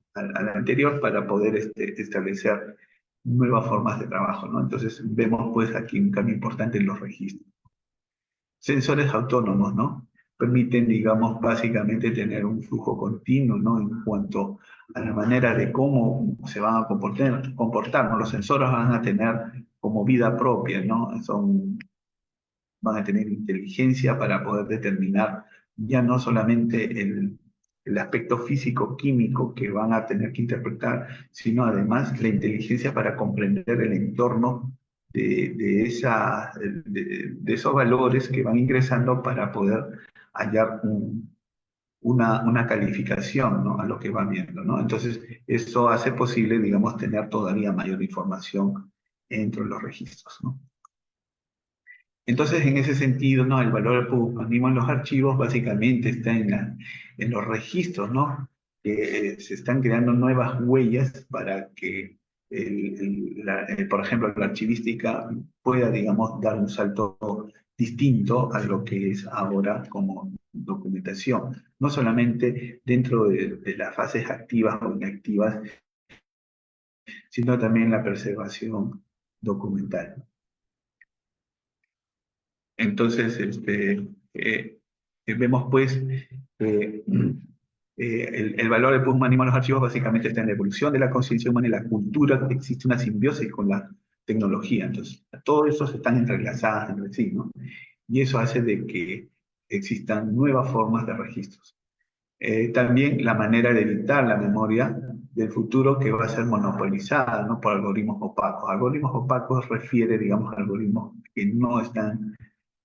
anterior para poder establecer nuevas formas de trabajo, ¿no? Entonces, vemos pues aquí un cambio importante en los registros. Sensores autónomos, ¿no? Permiten, digamos, básicamente tener un flujo continuo, ¿no? En cuanto a la manera de cómo se van a comportar, ¿no? Los sensores van a tener como vida propia, ¿no? Van a tener inteligencia para poder determinar ya no solamente el aspecto físico-químico que van a tener que interpretar, sino además la inteligencia para comprender el entorno de esos valores que van ingresando para poder hallar una calificación, ¿no? A lo que van viendo, ¿no? Entonces, eso hace posible, digamos, tener todavía mayor información entre los registros, ¿no? Entonces, en ese sentido, ¿no? El valor del publicismo en los archivos básicamente está en los registros, ¿no? Se están creando nuevas huellas para que, por ejemplo, la archivística pueda, digamos, dar un salto distinto a lo que es ahora como documentación, no solamente dentro de las fases activas o inactivas, sino también la preservación documental. Entonces, vemos pues el valor del poshumanismo en los archivos básicamente está en la evolución de la conciencia humana y la cultura, que existe una simbiosis con la tecnología. Entonces, todo eso están entrelazadas entre sí, ¿no? Y eso hace de que existan nuevas formas de registros. También la manera de evitar la memoria del futuro que va a ser monopolizada, ¿no?, por algoritmos opacos. Algoritmos opacos refiere, digamos, a algoritmos que no están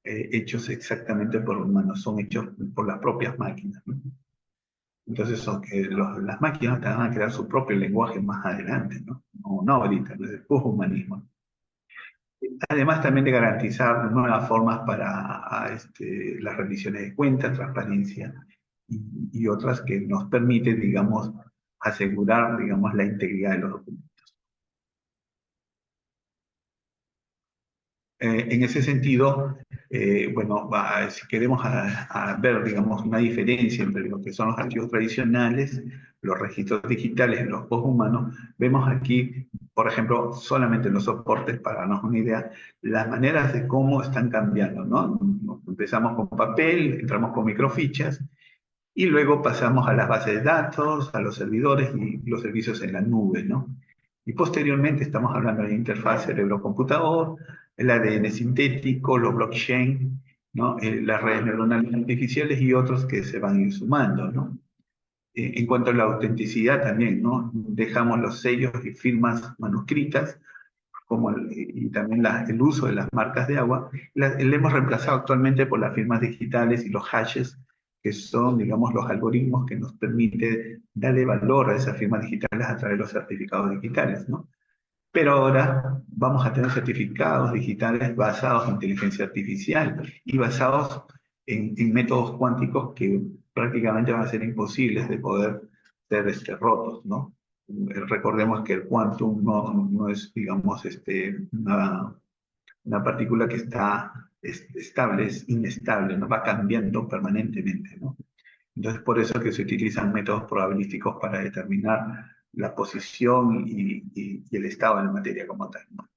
hechos exactamente por humanos, son hechos por las propias máquinas, ¿no? Entonces las máquinas van a crear su propio lenguaje más adelante, ¿no? No ahorita, no es el poshumanismo. Además también de garantizar nuevas formas para las rendiciones de cuentas, transparencia y otras que nos permiten, digamos, asegurar, digamos, la integridad de los documentos. En ese sentido, bueno, si queremos ver, digamos, una diferencia entre lo que son los archivos tradicionales, los registros digitales y los posthumanos, vemos aquí, por ejemplo, solamente en los soportes, para darnos una idea, las maneras de cómo están cambiando, ¿no? Empezamos con papel, entramos con microfichas, y luego pasamos a las bases de datos, a los servidores y los servicios en la nube, ¿no? Y posteriormente estamos hablando de interfaz cerebro-computador, el ADN sintético, los blockchain, ¿no?, las redes neuronales artificiales y otros que se van a ir sumando, ¿no? En cuanto a la autenticidad también, ¿no? Dejamos los sellos y firmas manuscritas, y también el uso de las marcas de agua, le hemos reemplazado actualmente por las firmas digitales y los hashes, que son, digamos, los algoritmos que nos permiten darle valor a esas firmas digitales a través de los certificados digitales, ¿no? Pero ahora vamos a tener certificados digitales basados en inteligencia artificial y basados en métodos cuánticos que prácticamente van a ser imposibles de poder ser rotos, ¿no? Recordemos que el quantum no es, digamos, una partícula que está estable, es inestable, ¿no? Va cambiando permanentemente, ¿no? Entonces, por eso es que se utilizan métodos probabilísticos para determinar la posición y el estado de la materia como tal, ¿no?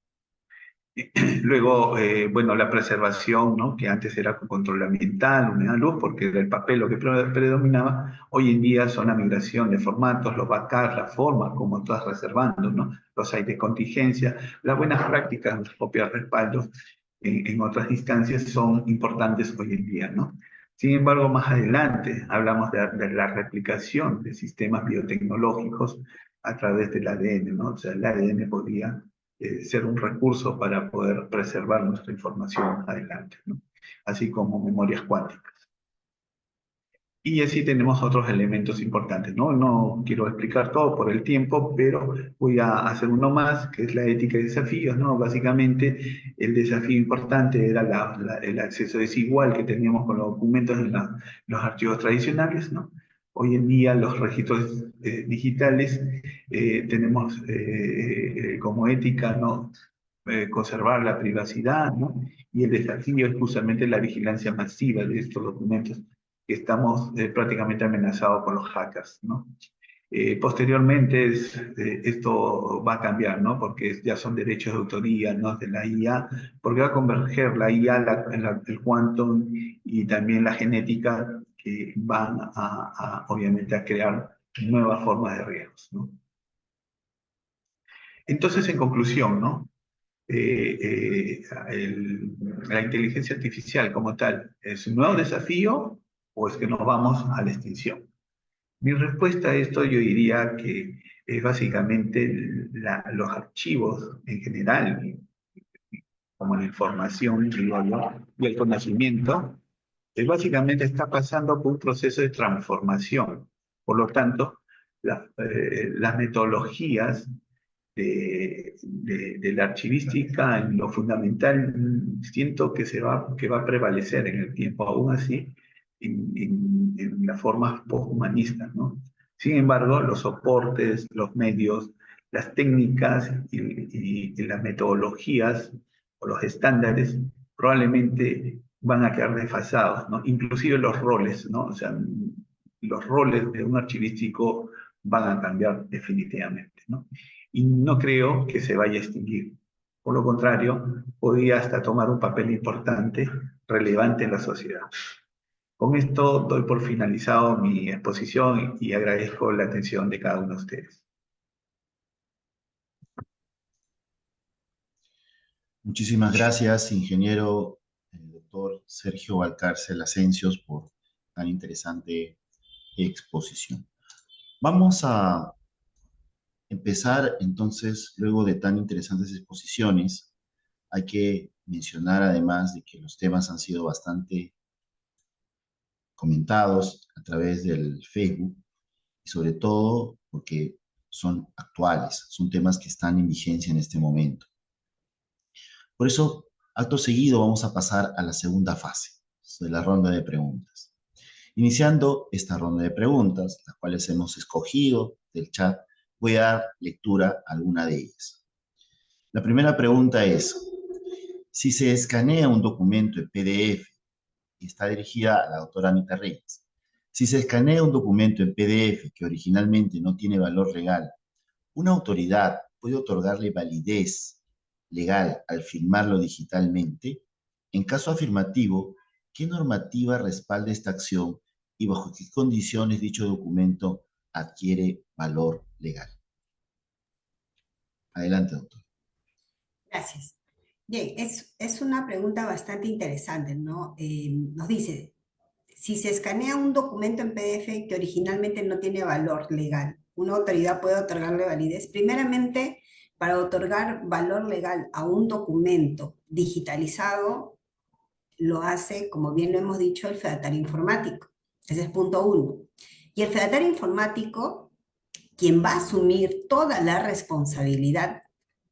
Luego, bueno, la preservación, ¿no?, que antes era con control ambiental, humedad, luz, porque era el papel lo que predominaba. Hoy en día son la migración de formatos, los backups, la forma como estás reservando, ¿no?, los sites de contingencia, las buenas prácticas, los propios respaldos en otras instancias son importantes hoy en día, ¿no? Sin embargo, más adelante hablamos de la replicación de sistemas biotecnológicos a través del ADN, ¿no? O sea, el ADN podría ser un recurso para poder preservar nuestra información adelante, ¿no?, así como memorias cuánticas. Y así tenemos otros elementos importantes, ¿no? No quiero explicar todo por el tiempo, pero voy a hacer uno más, que es la ética de desafíos, ¿no? Básicamente, el desafío importante era el acceso desigual que teníamos con los documentos en los archivos tradicionales, ¿no? Hoy en día los registros digitales tenemos como ética, ¿no?, conservar la privacidad, ¿no? Y el desafío es justamente la vigilancia masiva de estos documentos, que estamos prácticamente amenazados por los hackers, ¿no? Posteriormente esto va a cambiar, ¿no?, porque ya son derechos de autoría, ¿no?, de la IA, porque va a converger la IA, el quantum y también la genética, que van obviamente a crear nuevas formas de riesgos, ¿no? Entonces, en conclusión, ¿no?, la inteligencia artificial como tal, ¿es un nuevo desafío o es que nos vamos a la extinción? Mi respuesta a esto yo diría que es básicamente los archivos en general, como la información, digo yo, y el conocimiento, básicamente está pasando por un proceso de transformación. Por lo tanto, las metodologías de la archivística, en lo fundamental, siento que va a prevalecer en el tiempo, aún así, en las formas posthumanistas, ¿no? Sin embargo, los soportes, los medios, las técnicas y las metodologías o los estándares probablemente van a quedar desfasados, ¿no? Inclusive los roles, ¿no? O sea, los roles de un archivístico van a cambiar definitivamente, ¿no? Y no creo que se vaya a extinguir. Por lo contrario, podría hasta tomar un papel importante, relevante en la sociedad. Con esto doy por finalizado mi exposición y agradezco la atención de cada uno de ustedes. Muchísimas gracias, ingeniero doctor Sergio Valcárcel Asencios, por tan interesante exposición. Vamos a empezar entonces, luego de tan interesantes exposiciones. Hay que mencionar además de que los temas han sido bastante comentados a través del Facebook y sobre todo porque son actuales, son temas que están en vigencia en este momento. Por eso, acto seguido, vamos a pasar a la segunda fase de la ronda de preguntas. Iniciando esta ronda de preguntas, las cuales hemos escogido del chat, voy a dar lectura a alguna de ellas. La primera pregunta es: si se escanea un documento en PDF, y está dirigida a la doctora Anita Reyes, si se escanea un documento en PDF que originalmente no tiene valor legal, ¿una autoridad puede otorgarle validez legal al firmarlo digitalmente? En caso afirmativo, ¿qué normativa respalda esta acción y bajo qué condiciones dicho documento adquiere valor legal? Adelante, doctor. Gracias. Bien, es una pregunta bastante interesante, ¿no? Nos dice, si se escanea un documento en PDF que originalmente no tiene valor legal, ¿una autoridad puede otorgarle validez? Primeramente, para otorgar valor legal a un documento digitalizado, lo hace, como bien lo hemos dicho, el fedatario informático. Ese es punto uno. Y el fedatario informático, quien va a asumir toda la responsabilidad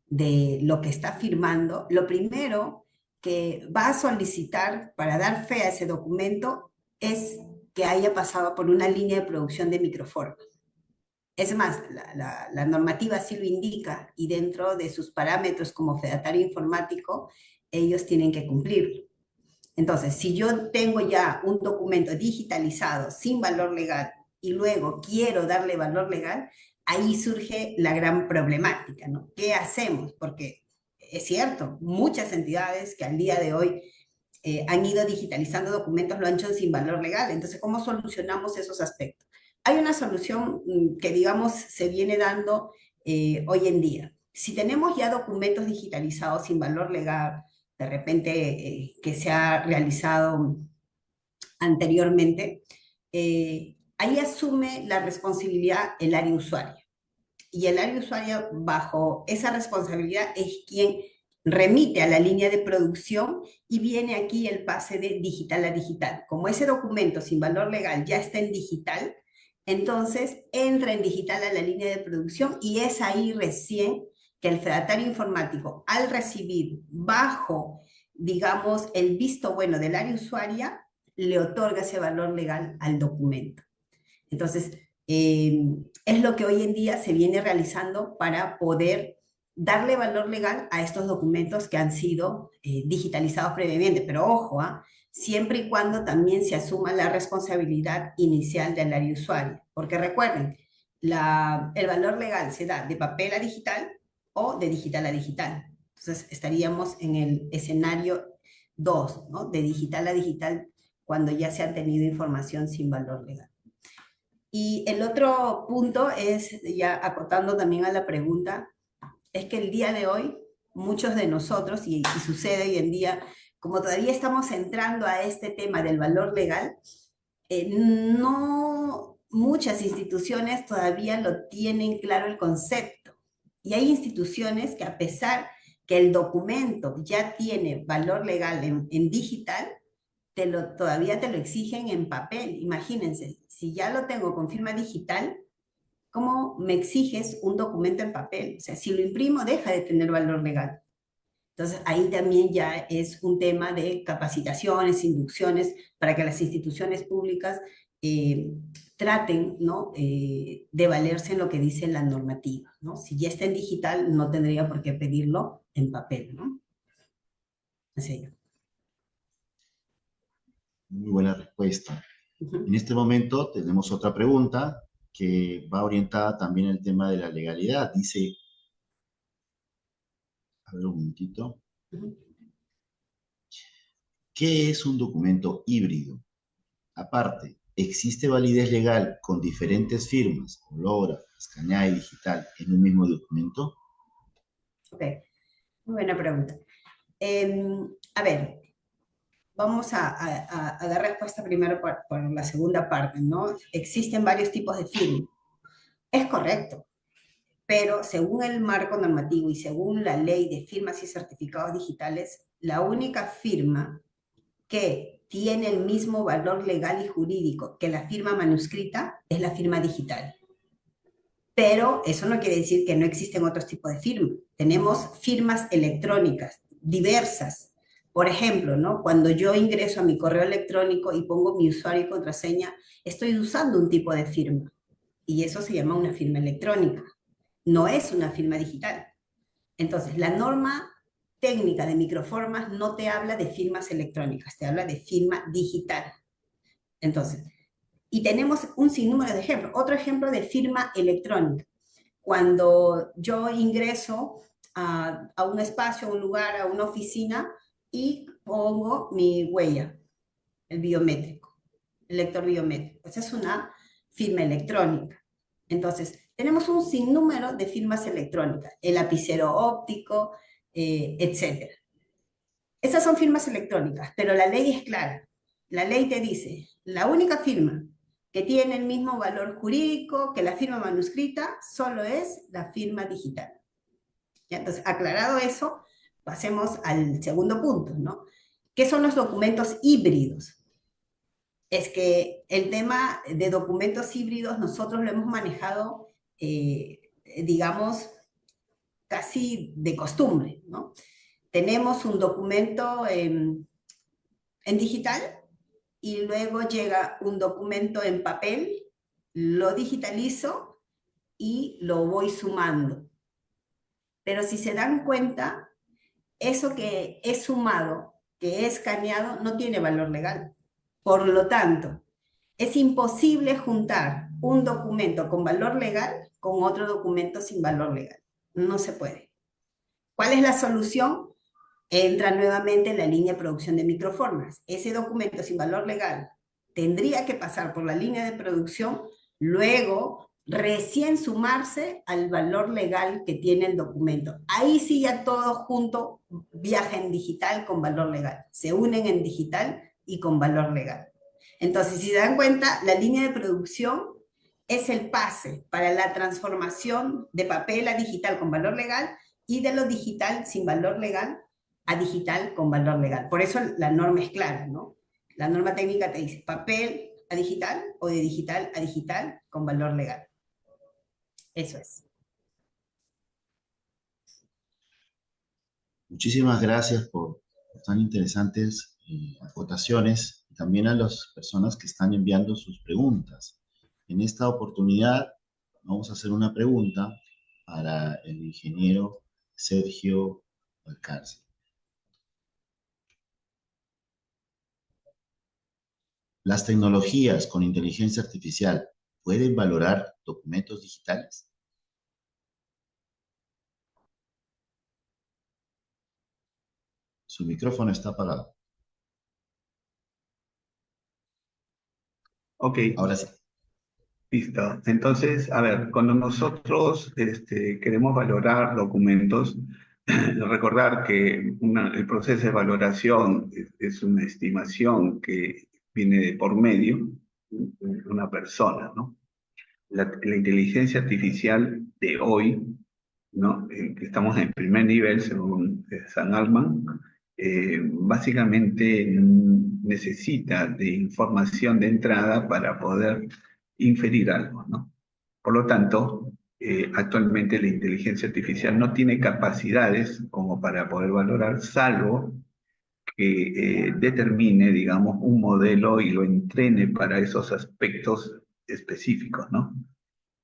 de lo que está firmando, lo primero que va a solicitar para dar fe a ese documento es que haya pasado por una línea de producción de microformas. Es más, la normativa así lo indica y dentro de sus parámetros como fedatario informático, ellos tienen que cumplirlo. Entonces, si yo tengo ya un documento digitalizado sin valor legal y luego quiero darle valor legal, ahí surge la gran problemática, ¿no? ¿Qué hacemos? Porque es cierto, muchas entidades que al día de hoy han ido digitalizando documentos lo han hecho sin valor legal. Entonces, ¿cómo solucionamos esos aspectos? Hay una solución que, digamos, se viene dando hoy en día. Si tenemos ya documentos digitalizados sin valor legal, de repente que se ha realizado anteriormente, ahí asume la responsabilidad el área usuaria. Y el área usuaria, bajo esa responsabilidad, es quien remite a la línea de producción y viene aquí el pase de digital a digital. Como ese documento sin valor legal ya está en digital, entonces entra en digital a la línea de producción y es ahí recién que el fedatario informático, al recibir bajo, digamos, el visto bueno del área usuaria, le otorga ese valor legal al documento. Entonces, es lo que hoy en día se viene realizando para poder darle valor legal a estos documentos que han sido digitalizados previamente. Pero ojo, siempre y cuando también se asuma la responsabilidad inicial del área usuaria. Porque recuerden, el valor legal se da de papel a digital o de digital a digital. Entonces, estaríamos en el escenario 2, ¿no? De digital a digital, cuando ya se ha tenido información sin valor legal. Y el otro punto es, ya acotando también a la pregunta, es que el día de hoy, muchos de nosotros, y sucede hoy en día, como todavía estamos entrando a este tema del valor legal, no muchas instituciones todavía lo tienen claro el concepto. Y hay instituciones que, a pesar que el documento ya tiene valor legal en digital, todavía te lo exigen en papel. Imagínense, si ya lo tengo con firma digital, ¿cómo me exiges un documento en papel? O sea, si lo imprimo, deja de tener valor legal. Entonces, ahí también ya es un tema de capacitaciones, inducciones, para que las instituciones públicas traten, ¿no? De valerse en lo que dice la normativa, ¿no? Si ya está en digital, no tendría por qué pedirlo en papel, ¿no? Así. Muy buena respuesta. Ujú. En este momento tenemos otra pregunta que va orientada también al tema de la legalidad. Dice, a ver un momentito, Ujú. ¿qué es un documento híbrido? Aparte, ¿existe validez legal con diferentes firmas, hológrafa, escaneada y digital en un mismo documento? Ok, muy buena pregunta. A ver, vamos a dar respuesta primero por la segunda parte, ¿no? Existen varios tipos de firma. Es correcto, pero según el marco normativo y según la ley de firmas y certificados digitales, la única firma que tiene el mismo valor legal y jurídico que la firma manuscrita es la firma digital. Pero eso no quiere decir que no existen otros tipos de firmas. Tenemos firmas electrónicas diversas. Por ejemplo, ¿no? Cuando yo ingreso a mi correo electrónico y pongo mi usuario y contraseña, estoy usando un tipo de firma. Y eso se llama una firma electrónica. No es una firma digital. Entonces, la norma técnica de microformas no te habla de firmas electrónicas, te habla de firma digital. Entonces, y tenemos un sinnúmero de ejemplos. Otro ejemplo de firma electrónica. Cuando yo ingreso a un espacio, a un lugar, a una oficina y pongo mi huella, el biométrico, el lector biométrico. Esa es una firma electrónica. Entonces, tenemos un sinnúmero de firmas electrónicas, el lapicero óptico, etc. Esas son firmas electrónicas, pero la ley es clara. La ley te dice, la única firma que tiene el mismo valor jurídico que la firma manuscrita solo es la firma digital. ¿Ya? Entonces, aclarado eso, pasemos al segundo punto, ¿no? ¿Qué son los documentos híbridos? Es que el tema de documentos híbridos nosotros lo hemos manejado, digamos, casi de costumbre, ¿no? Tenemos un documento en digital y luego llega un documento en papel, lo digitalizo y lo voy sumando. Pero si se dan cuenta, eso que es sumado, que es escaneado, no tiene valor legal. Por lo tanto, es imposible juntar un documento con valor legal con otro documento sin valor legal. No se puede. ¿Cuál es la solución? Entra nuevamente en la línea de producción de microformas. Ese documento sin valor legal tendría que pasar por la línea de producción, luego recién sumarse al valor legal que tiene el documento. Ahí sí ya todo junto viaja en digital con valor legal. Se unen en digital y con valor legal. Entonces, si se dan cuenta, la línea de producción es el pase para la transformación de papel a digital con valor legal y de lo digital sin valor legal a digital con valor legal. Por eso la norma es clara, ¿no? La norma técnica te dice papel a digital o de digital a digital con valor legal. Eso es. Muchísimas gracias por tan interesantes acotaciones y también a las personas que están enviando sus preguntas. En esta oportunidad vamos a hacer una pregunta para el ingeniero Sergio Valcárcel. ¿Las tecnologías con inteligencia artificial pueden valorar documentos digitales? Su micrófono está apagado. Ok, Ahora sí. listo. Entonces, a ver, cuando nosotros queremos valorar documentos, recordar que el proceso de valoración es una estimación que viene de por medio de una persona, ¿no? La inteligencia artificial de hoy, ¿no? Que estamos en primer nivel, según San Altman, básicamente necesita de información de entrada para poder inferir algo, ¿no? Por lo tanto, actualmente la inteligencia artificial no tiene capacidades como para poder valorar, salvo que determine, digamos, un modelo y lo entrene para esos aspectos específicos, ¿no?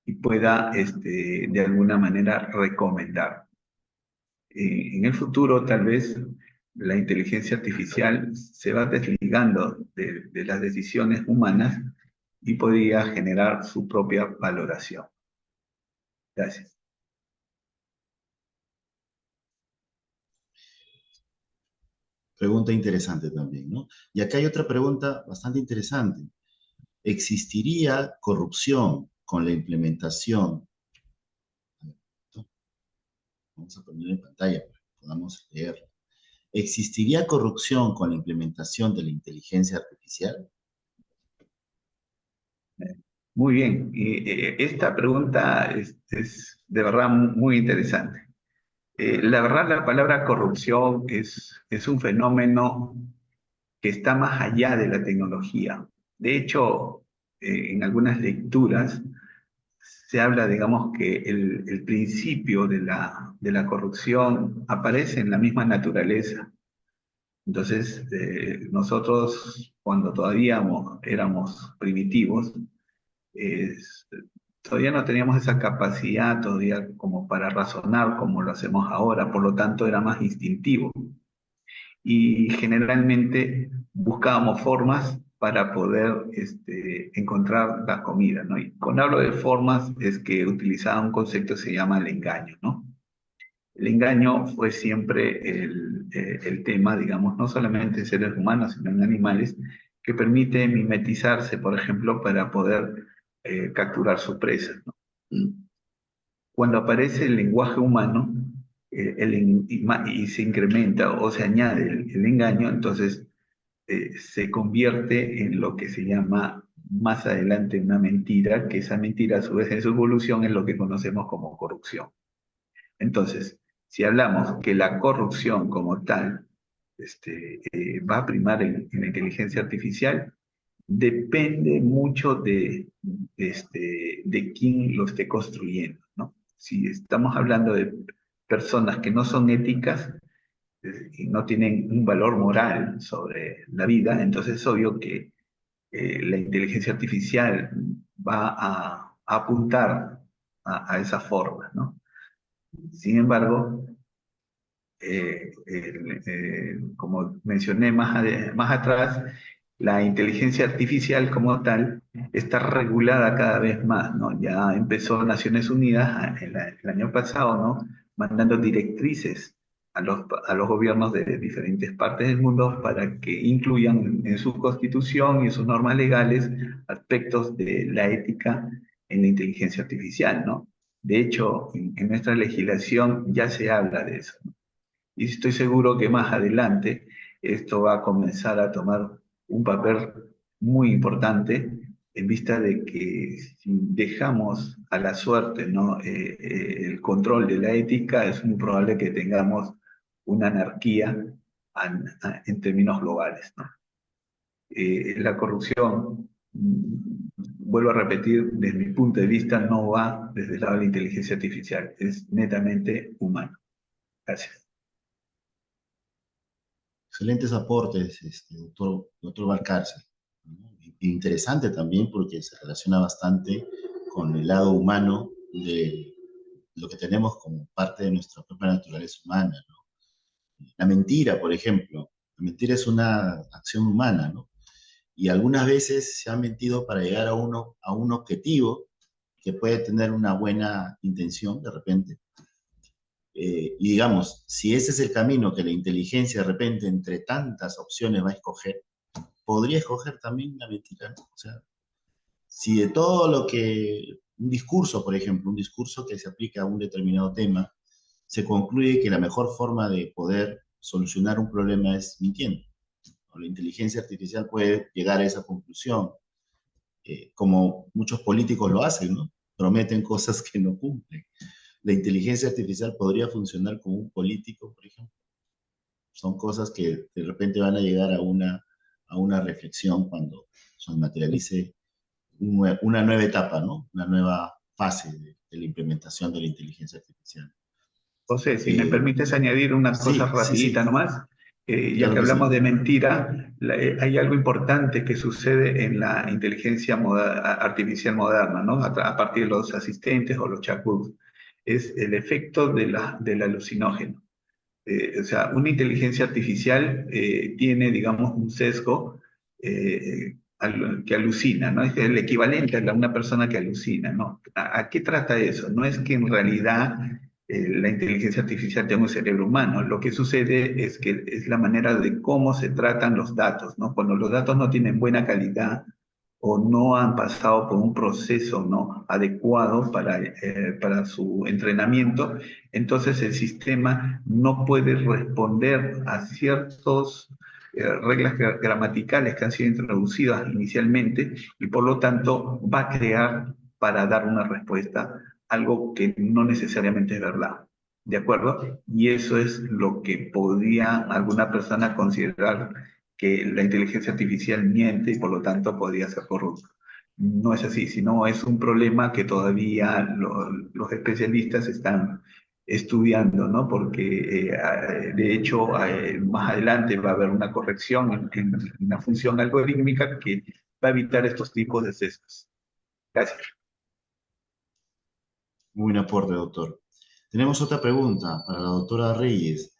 Y pueda, de alguna manera, recomendar. En el futuro, tal vez, la inteligencia artificial se va desligando de las decisiones humanas y podría generar su propia valoración. Gracias. Pregunta interesante también, ¿no? Y acá hay otra pregunta bastante interesante. ¿Existiría corrupción con la implementación? Vamos a poner en pantalla para que podamos leerlo. ¿Existiría corrupción con la implementación de la inteligencia artificial? Muy bien. Y, esta pregunta es de verdad muy interesante. La verdad, la palabra corrupción es un fenómeno que está más allá de la tecnología. De hecho, en algunas lecturas se habla, digamos, que el principio de la corrupción aparece en la misma naturaleza. Entonces, nosotros, cuando todavía éramos primitivos, eh, todavía no teníamos esa capacidad todavía como para razonar como lo hacemos ahora, por lo tanto era más instintivo. Y generalmente buscábamos formas para poder encontrar la comida, ¿no? Y cuando hablo de formas es que utilizaba un concepto que se llama el engaño, ¿no? El engaño fue siempre el tema, digamos, no solamente en seres humanos, sino en animales, que permite mimetizarse, por ejemplo, para poder capturar su presa, ¿no? Cuando aparece el lenguaje humano y se incrementa o se añade el engaño, entonces se convierte en lo que se llama más adelante una mentira, que esa mentira a su vez en su evolución es lo que conocemos como corrupción. Entonces, si hablamos que la corrupción como tal va a primar en la inteligencia artificial, depende mucho de quién lo esté construyendo, ¿no? Si estamos hablando de personas que no son éticas y no tienen un valor moral sobre la vida, entonces es obvio que la inteligencia artificial va a apuntar a esa forma, ¿no? Sin embargo, como mencioné más atrás, la inteligencia artificial como tal está regulada cada vez más, ¿no? Ya empezó Naciones Unidas el año pasado, ¿no? Mandando directrices a los gobiernos de diferentes partes del mundo para que incluyan en su constitución y en sus normas legales aspectos de la ética en la inteligencia artificial, ¿no? De hecho, en nuestra legislación ya se habla de eso, ¿no? Y estoy seguro que más adelante esto va a comenzar a tomar un papel muy importante en vista de que si dejamos a la suerte, ¿no? El control de la ética, es muy probable que tengamos una anarquía en términos globales, ¿no? La corrupción, vuelvo a repetir, desde mi punto de vista no va desde el lado de la inteligencia artificial, es netamente humano. Gracias. Excelentes aportes, doctor Valcárcel, ¿no? Interesante también porque se relaciona bastante con el lado humano de lo que tenemos como parte de nuestra propia naturaleza humana, ¿no? La mentira, por ejemplo. La mentira es una acción humana, ¿no? Y algunas veces se ha mentido para llegar a un objetivo que puede tener una buena intención de repente. Y digamos, si ese es el camino que la inteligencia de repente entre tantas opciones va a escoger, podría escoger también la mentira, ¿no? O sea, si de todo lo que, un discurso, por ejemplo, un discurso que se aplica a un determinado tema, se concluye que la mejor forma de poder solucionar un problema es mintiendo. O la inteligencia artificial puede llegar a esa conclusión, como muchos políticos lo hacen, ¿no? Prometen cosas que no cumplen. La inteligencia artificial podría funcionar como un político, por ejemplo. Son cosas que de repente van a llegar a una reflexión cuando se materialice una nueva etapa, ¿no? Una nueva fase de la implementación de la inteligencia artificial. José, si me permites añadir una cosa rapidita sí, nomás, ya claro que que hablamos sí. de mentira, hay algo importante que sucede en la inteligencia artificial moderna, ¿no? A partir de los asistentes o los chatbots, es el efecto del alucinógeno. O sea, una inteligencia artificial tiene, digamos, un sesgo que alucina, ¿no? Es el equivalente a una persona que alucina, ¿no? ¿A qué trata eso? No es que en realidad la inteligencia artificial tenga un cerebro humano. Lo que sucede es que es la manera de cómo se tratan los datos, ¿no? Cuando los datos no tienen buena calidad o no han pasado por un proceso, ¿no?, adecuado para su entrenamiento, entonces el sistema no puede responder a ciertas reglas gramaticales que han sido introducidas inicialmente y por lo tanto va a crear para dar una respuesta algo que no necesariamente es verdad. ¿De acuerdo? Y eso es lo que podría alguna persona considerar que la inteligencia artificial miente y por lo tanto podría ser corrupta. No es así, sino es un problema que todavía los especialistas están estudiando, ¿no? Porque de hecho más adelante va a haber una corrección en una función algorítmica que va a evitar estos tipos de sesgos. Gracias. Muy buen aporte, doctor. Tenemos otra pregunta para la doctora Reyes.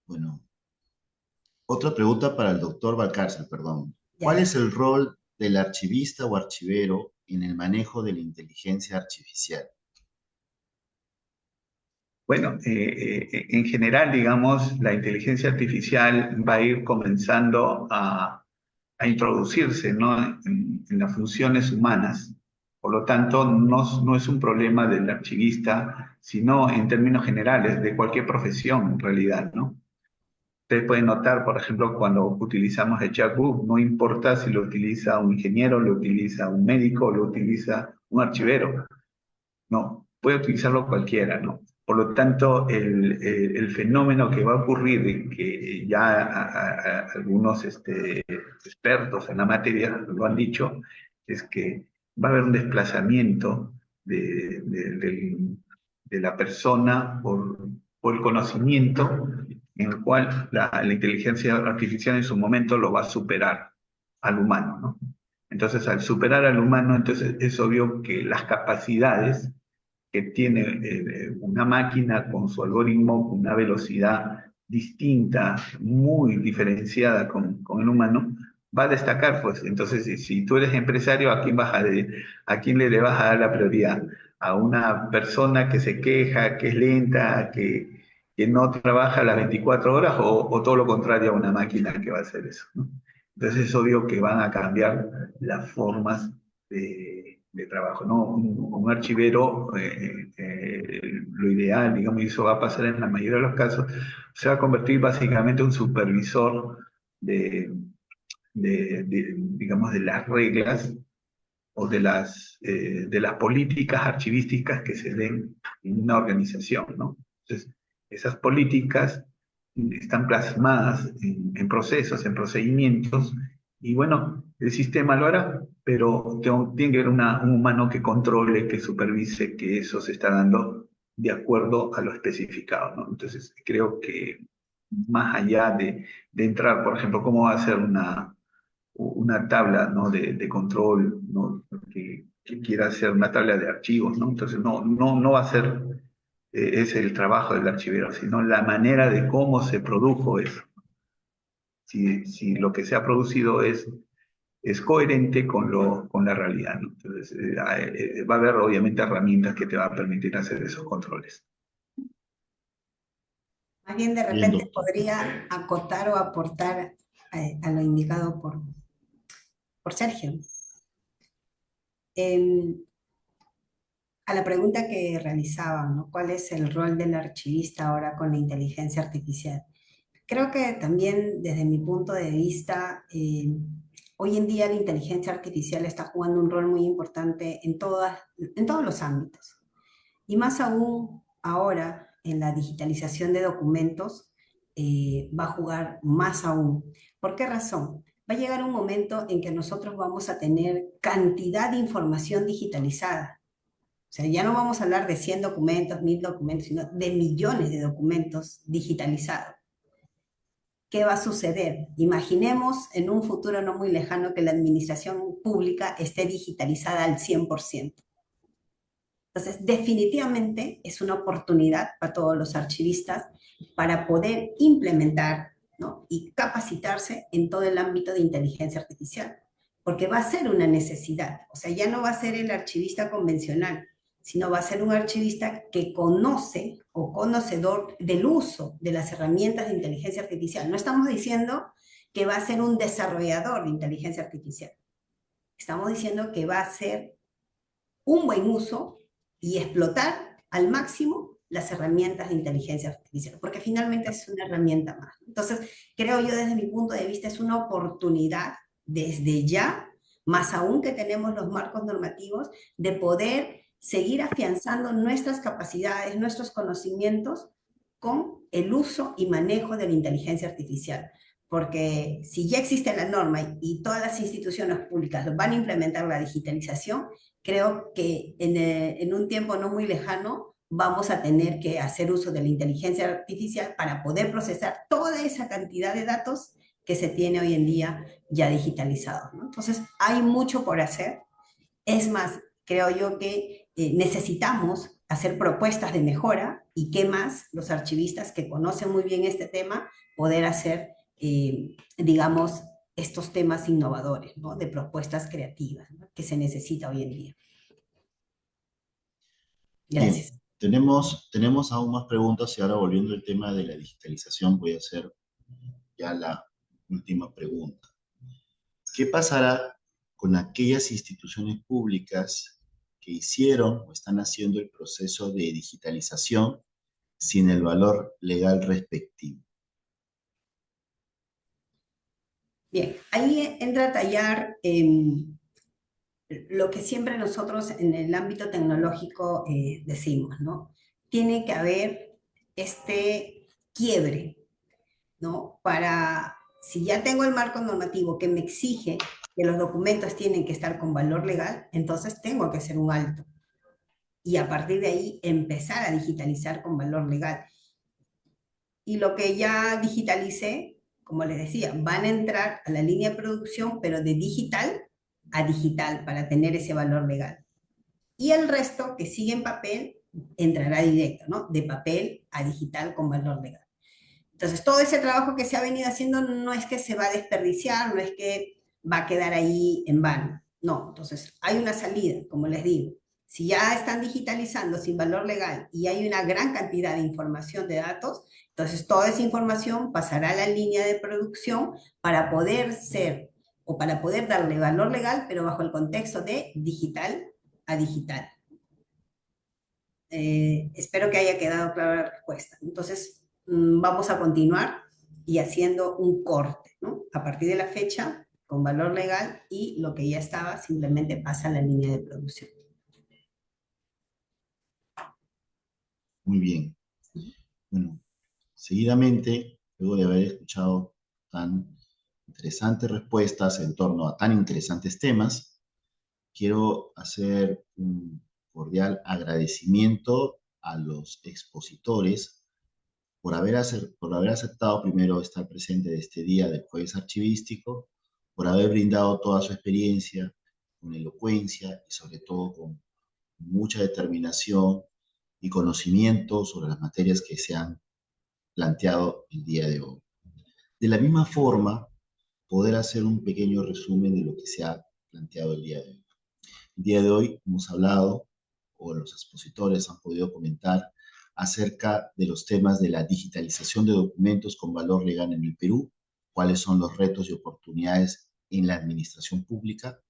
Bueno, otra pregunta para el doctor Valcárcel, perdón. ¿Cuál Ya. es el rol del archivista o archivero en el manejo de la inteligencia artificial? Bueno, en general, digamos, la inteligencia artificial va a ir comenzando a introducirse, ¿no?, en las funciones humanas. Por lo tanto, no es un problema del archivista, sino en términos generales de cualquier profesión en realidad, ¿no? Ustedes pueden notar, por ejemplo, cuando utilizamos el chatbot, no importa si lo utiliza un ingeniero, lo utiliza un médico, lo utiliza un archivero, no, puede utilizarlo cualquiera, ¿no? Por lo tanto, el fenómeno que va a ocurrir y que ya algunos expertos en la materia lo han dicho, es que va a haber un desplazamiento de la persona por el conocimiento en el cual la inteligencia artificial en su momento lo va a superar al humano, ¿no? Entonces, al superar al humano, entonces es obvio que las capacidades que tiene una máquina con su algoritmo, con una velocidad distinta, muy diferenciada con el humano, va a destacar, pues. Entonces, si tú eres empresario, ¿a quién le vas a dar la prioridad? ¿A una persona que se queja, que es lenta, que no trabaja las 24 horas o todo lo contrario a una máquina que va a hacer eso, ¿no? Entonces es obvio que van a cambiar las formas de trabajo, ¿no? Un archivero, lo ideal, digamos, y eso va a pasar en la mayoría de los casos, se va a convertir básicamente en un supervisor de, digamos, de las reglas o de las políticas archivísticas que se den en una organización, ¿no? Entonces, esas políticas están plasmadas en procesos, en procedimientos, y bueno, el sistema lo hará, pero tiene que haber un humano que controle, que supervise que eso se está dando de acuerdo a lo especificado, ¿no? Entonces, creo que más allá de entrar, por ejemplo, cómo va a ser una tabla, ¿no?, de control, ¿no?, que quiera hacer una tabla de archivos, ¿no? Entonces no va a ser ese el trabajo del archivero, sino la manera de cómo se produjo eso. Si lo que se ha producido es coherente con la realidad, ¿no? Entonces va a haber obviamente herramientas que te van a permitir hacer esos controles. Más bien de Bien, repente doctor. podría acotar o aportar a lo indicado por Sergio. A la pregunta que realizaban, ¿no? ¿Cuál es el rol del archivista ahora con la inteligencia artificial? Creo que también desde mi punto de vista, hoy en día la inteligencia artificial está jugando un rol muy importante en todos los ámbitos. Y más aún ahora en la digitalización de documentos, va a jugar más aún. ¿Por qué razón? Va a llegar un momento en que nosotros vamos a tener cantidad de información digitalizada. O sea, ya no vamos a hablar de 100 documentos, 1000 documentos, sino de millones de documentos digitalizados. ¿Qué va a suceder? Imaginemos en un futuro no muy lejano que la administración pública esté digitalizada al 100%. Entonces, definitivamente es una oportunidad para todos los archivistas para poder implementar, ¿no?, y capacitarse en todo el ámbito de inteligencia artificial, porque va a ser una necesidad. O sea, ya no va a ser el archivista convencional, sino va a ser un archivista que conoce o conocedor del uso de las herramientas de inteligencia artificial. No estamos diciendo que va a ser un desarrollador de inteligencia artificial. Estamos diciendo que va a ser un buen uso y explotar al máximo las herramientas de inteligencia artificial, porque finalmente es una herramienta más. Entonces, creo yo desde mi punto de vista es una oportunidad desde ya, más aún que tenemos los marcos normativos, de poder seguir afianzando nuestras capacidades, nuestros conocimientos con el uso y manejo de la inteligencia artificial. Porque si ya existe la norma y todas las instituciones públicas van a implementar la digitalización, creo que en un tiempo no muy lejano vamos a tener que hacer uso de la inteligencia artificial para poder procesar toda esa cantidad de datos que se tiene hoy en día ya digitalizados, ¿no? Entonces, hay mucho por hacer. Es más, creo yo que necesitamos hacer propuestas de mejora y qué más los archivistas que conocen muy bien este tema poder hacer, digamos, estos temas innovadores, ¿no?, de propuestas creativas, ¿no?, que se necesita hoy en día. Gracias. Bien, tenemos aún más preguntas y ahora volviendo al tema de la digitalización voy a hacer ya la última pregunta. ¿Qué pasará con aquellas instituciones públicas que hicieron o están haciendo el proceso de digitalización sin el valor legal respectivo? Bien, ahí entra a tallar lo que siempre nosotros en el ámbito tecnológico decimos, ¿no? Tiene que haber este quiebre, ¿no? Para, si ya tengo el marco normativo que me exige que los documentos tienen que estar con valor legal, entonces tengo que hacer un alto. Y a partir de ahí empezar a digitalizar con valor legal. Y lo que ya digitalicé, como les decía, van a entrar a la línea de producción, pero de digital a digital para tener ese valor legal. Y el resto que sigue en papel entrará directo, ¿no? De papel a digital con valor legal. Entonces, todo ese trabajo que se ha venido haciendo no es que se va a desperdiciar, no es que va a quedar ahí en vano. No, entonces hay una salida, como les digo. Si ya están digitalizando sin valor legal y hay una gran cantidad de información de datos, entonces toda esa información pasará a la línea de producción para poder ser o para poder darle valor legal, pero bajo el contexto de digital a digital. Espero que haya quedado clara la respuesta. Entonces, vamos a continuar y haciendo un corte, ¿no? A partir de la fecha, con valor legal y lo que ya estaba simplemente pasa a la línea de producción. Muy bien. Bueno, seguidamente, luego de haber escuchado tan interesantes respuestas en torno a tan interesantes temas, quiero hacer un cordial agradecimiento a los expositores por haber aceptado primero estar presente de este día del Jueves Archivístico, por haber brindado toda su experiencia con elocuencia y sobre todo con mucha determinación y conocimiento sobre las materias que se han planteado el día de hoy. De la misma forma, poder hacer un pequeño resumen de lo que se ha planteado el día de hoy. El día de hoy hemos hablado, o los expositores han podido comentar, acerca de los temas de la digitalización de documentos con valor legal en el Perú, cuáles son los retos y oportunidades en la administración pública,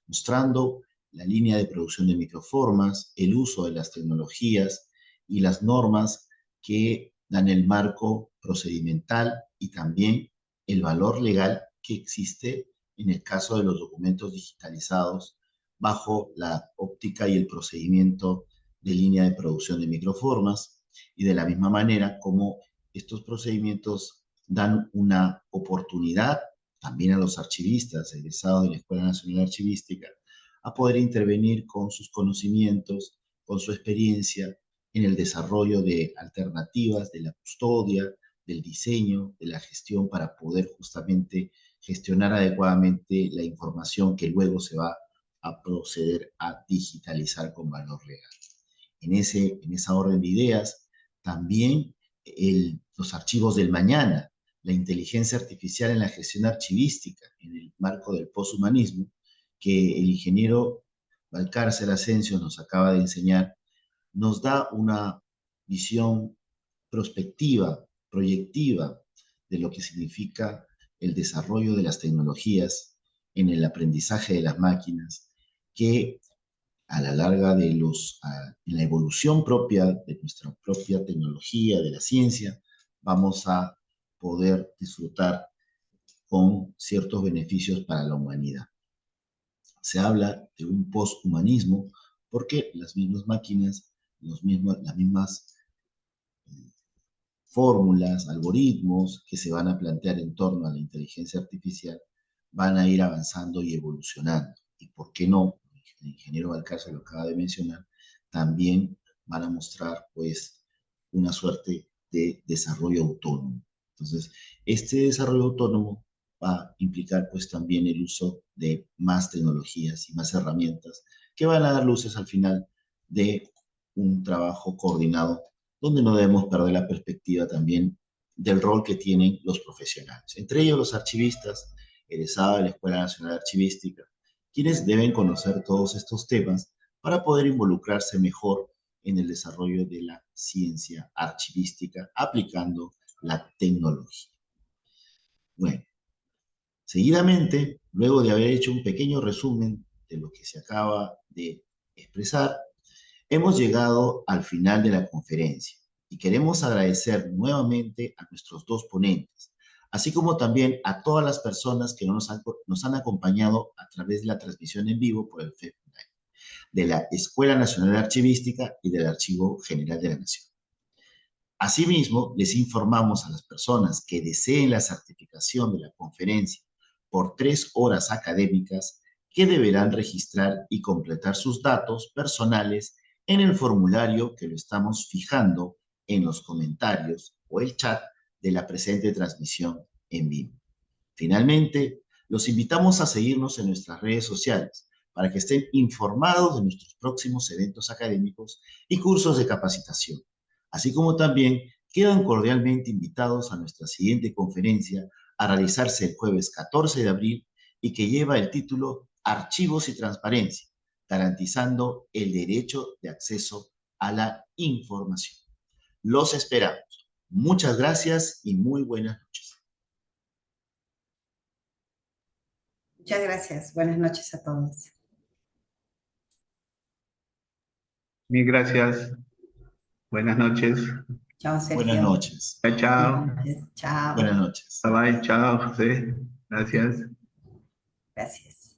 mostrando la línea de producción de microformas, el uso de las tecnologías y las normas que dan el marco procedimental y también el valor legal que existe en el caso de los documentos digitalizados bajo la óptica y el procedimiento de línea de producción de microformas, y de la misma manera como estos procedimientos dan una oportunidad también a los archivistas egresados de la Escuela Nacional Archivística a poder intervenir con sus conocimientos, con su experiencia en el desarrollo de alternativas de la custodia, del diseño, de la gestión para poder justamente gestionar adecuadamente la información que luego se va a proceder a digitalizar con valor legal. en esa orden de ideas, también los archivos del mañana, la inteligencia artificial en la gestión archivística, en el marco del poshumanismo, que el ingeniero Valcárcel Asensio nos acaba de enseñar, nos da una visión prospectiva, proyectiva, de lo que significa el desarrollo de las tecnologías en el aprendizaje de las máquinas, que a la larga en la evolución propia de nuestra propia tecnología, de la ciencia, vamos a poder disfrutar con ciertos beneficios para la humanidad. Se habla de un posthumanismo porque las mismas máquinas, las mismas fórmulas, algoritmos que se van a plantear en torno a la inteligencia artificial van a ir avanzando y evolucionando. Y por qué no, el ingeniero Valcárcel lo acaba de mencionar, también van a mostrar pues una suerte de desarrollo autónomo. Entonces, este desarrollo autónomo va a implicar pues también el uso de más tecnologías y más herramientas que van a dar luces al final de un trabajo coordinado donde no debemos perder la perspectiva también del rol que tienen los profesionales, entre ellos los archivistas, egresados de la Escuela Nacional de Archivística, quienes deben conocer todos estos temas para poder involucrarse mejor en el desarrollo de la ciencia archivística aplicando la tecnología. Bueno, seguidamente, luego de haber hecho un pequeño resumen de lo que se acaba de expresar, hemos llegado al final de la conferencia y queremos agradecer nuevamente a nuestros dos ponentes, así como también a todas las personas que nos han acompañado a través de la transmisión en vivo por el Facebook Live, de la Escuela Nacional de Archivística y del Archivo General de la Nación. Asimismo, les informamos a las personas que deseen la certificación de la conferencia por 3 horas académicas que deberán registrar y completar sus datos personales en el formulario que lo estamos fijando en los comentarios o el chat de la presente transmisión en vivo. Finalmente, los invitamos a seguirnos en nuestras redes sociales para que estén informados de nuestros próximos eventos académicos y cursos de capacitación, así como también quedan cordialmente invitados a nuestra siguiente conferencia a realizarse el jueves 14 de abril y que lleva el título Archivos y Transparencia, garantizando el derecho de acceso a la información. Los esperamos. Muchas gracias y muy buenas noches. Muchas gracias. Buenas noches a todos. Mil gracias. Buenas noches. Chao, Sergio. Buenas noches. Chao. Buenas noches. Chao. Buenas noches. Bye bye. Chao, José. Gracias. Gracias.